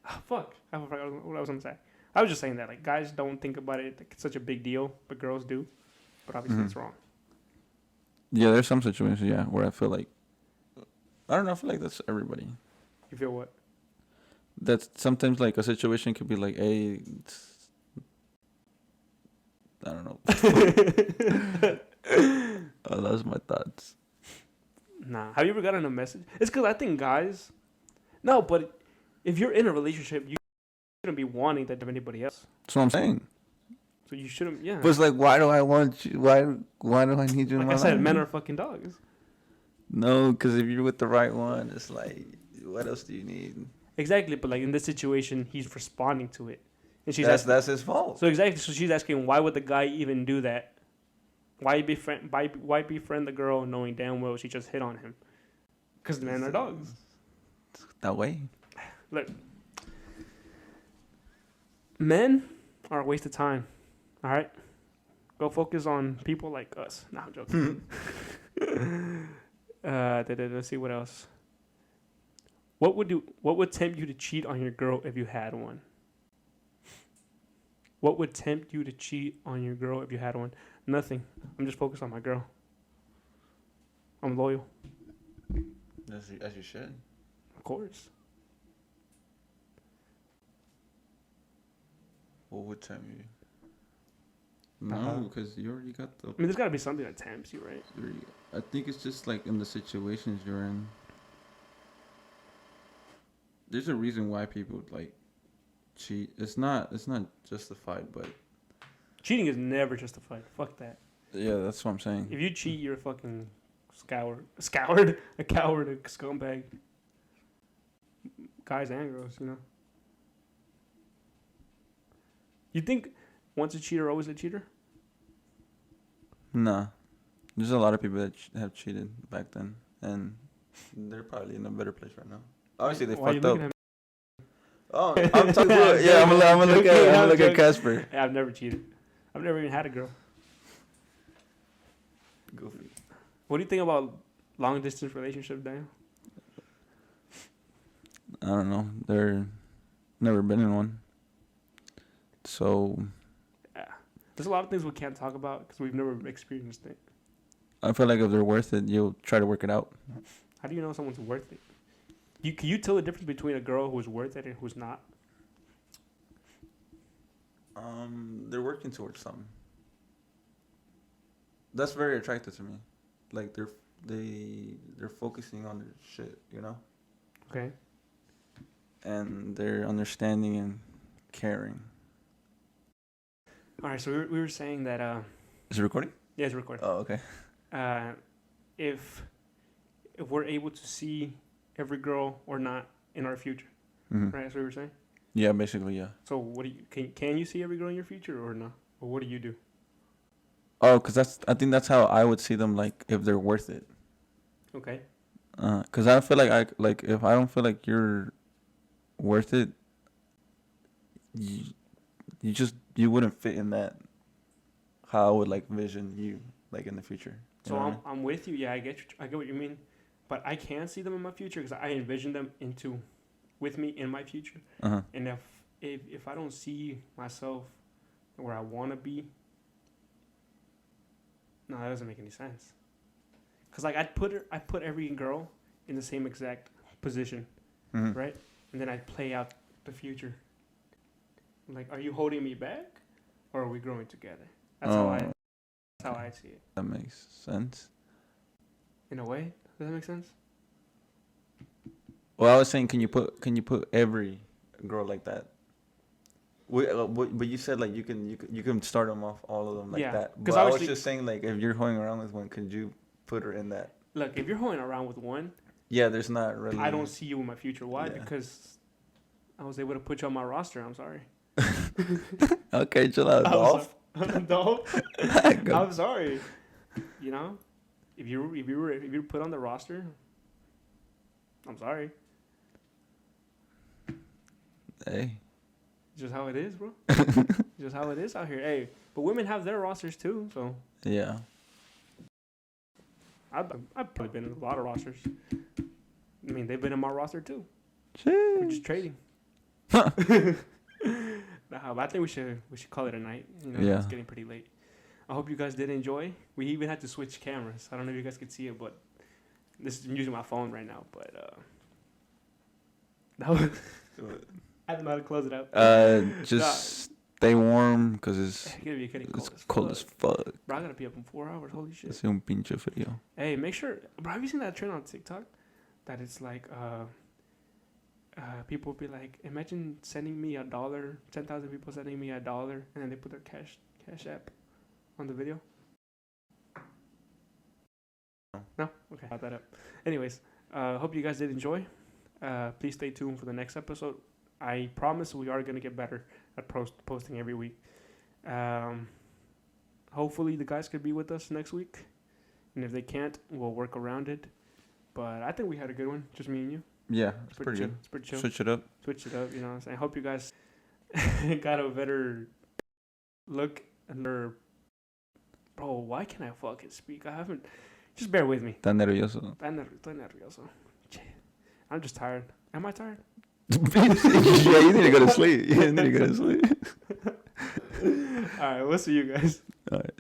Oh, fuck. I forgot what I was gonna say. I was just saying that like guys don't think about it like it's such a big deal, but girls do. But obviously it's wrong. Yeah, there's some situations, where I feel like I don't know. I feel like that's everybody. You feel what? That's sometimes like a situation could be like, hey, I don't know. Oh, that's my thoughts. Nah. Have you ever gotten a message? It's because I think guys. No, but if you're in a relationship, you shouldn't be wanting that of anybody else. That's what I'm saying. So you shouldn't. Yeah. But it's like, why do I want you? Why do I need you in Like my I said, life? men are fucking dogs. No, because if you're with the right one, it's like, what else do you need? Exactly, but like in this situation, he's responding to it, and That's his fault. So exactly, so she's asking, why would the guy even do that? Why befriend the girl knowing damn well she just hit on him? Because men are dogs. That way. Look, men are a waste of time. All right, go focus on people like us. Nah, I'm joking. Let's see what else. What would tempt you to cheat on your girl if you had one? What would tempt you to cheat on your girl if you had one? Nothing. I'm just focused on my girl. I'm loyal. As you should. Of course. What would tempt you? No, because you already got the. I mean, there's got to be something that tempts you, right? I think it's just like in the situations you're in. There's a reason why people like cheat. It's not justified, but Cheating is never justified. Fuck that. yeah, that's what I'm saying. If you cheat, you're a fucking a coward, a scumbag. Guys and girls, you know. You think once a cheater, always a cheater? Nah, there's a lot of people that have cheated back then, and they're probably in a better place right now. Obviously, they fucked up. Oh, I'm talking about, yeah, I'm gonna look at Casper. Hey, I've never cheated. I've never even had a girl. Goofy. What do you think about long distance relationships, Daniel? I don't know. They're never been in one. So Yeah. There's a lot of things we can't talk about because we've never experienced it. I feel like if they're worth it, you'll try to work it out. How do you know someone's worth it? Can you tell the difference between a girl who's worth it and who's not? They're working towards something. That's very attractive to me. Like they're focusing on their shit, you know? Okay. And they're understanding and caring. All right, so we were saying that Is it recording? yeah, it's recording. Oh, okay. If we're able to see every girl or not in our future, Mm-hmm. right? That's what we were saying. Yeah, basically, yeah. So what do you can you see every girl in your future or no? Or what do you do? Oh, cause I think that's how I would see them, like if they're worth it. Okay. Cause I feel like if I don't feel like you're worth it, you wouldn't fit in that. How I would like vision you like in the future. You So know what I mean? I'm with you. Yeah, I get what you mean, but I can see them in my future because I envision them with me in my future. Uh-huh. And if I don't see myself where I want to be, no, that doesn't make any sense. Cause like I put every girl in the same exact position, Mm-hmm. right? And then I play out the future. Like, are you holding me back, or are we growing together? That's how I see it. That makes sense. In a way, does that make sense? Well, I was saying, can you put every girl like that? But you said like you can start them off all of them like Yeah, that. 'cause But I was obviously- just saying like if you're holding around with one, could you put her in that? Look, if you're holding around with one, Yeah, there's not really. I don't see you in my future. Why? Yeah. Because I was able to put you on my roster. I'm sorry. Okay, chill out, Dolph. Dolph. Go. I'm sorry. You know, if you put on the roster, I'm sorry. Hey. It's just how it is, bro. Just how it is out here. Hey, but women have their rosters too, so Yeah. I've probably been in a lot of rosters. I mean, they've been in my roster too. Jeez. We're just trading. Nah, but I think we should call it a night. You know, Yeah. It's getting pretty late. I hope you guys did enjoy. We even had to switch cameras. I don't know if you guys could see it, but This is I'm using my phone right now, but that was. I don't know how to close it out. Just stay warm because it's cold as fuck. Bro, I gotta be up in 4 hours. Holy shit. Hace un pinche frío. Hey, make sure, bro. Have you seen that trend on TikTok? That it's like, people be like, imagine sending me $1, 10,000 people sending me $1, and then they put their cash app on the video. No? Okay, got that up. Anyways, hope you guys did enjoy. Please stay tuned for the next episode. I promise we are going to get better at posting every week. Hopefully the guys could be with us next week. And if they can't, we'll work around it. But I think we had a good one, just me and you. Yeah, it's pretty good. It's pretty chill. Switch it up, you know what I'm saying? I hope you guys got a better look under... Bro, why can't I fucking speak? I haven't... Just bear with me. Está nervioso. Estoy nervioso. I'm just tired. Am I tired? Yeah, you need to go to sleep. All All right, we'll see you guys. All right.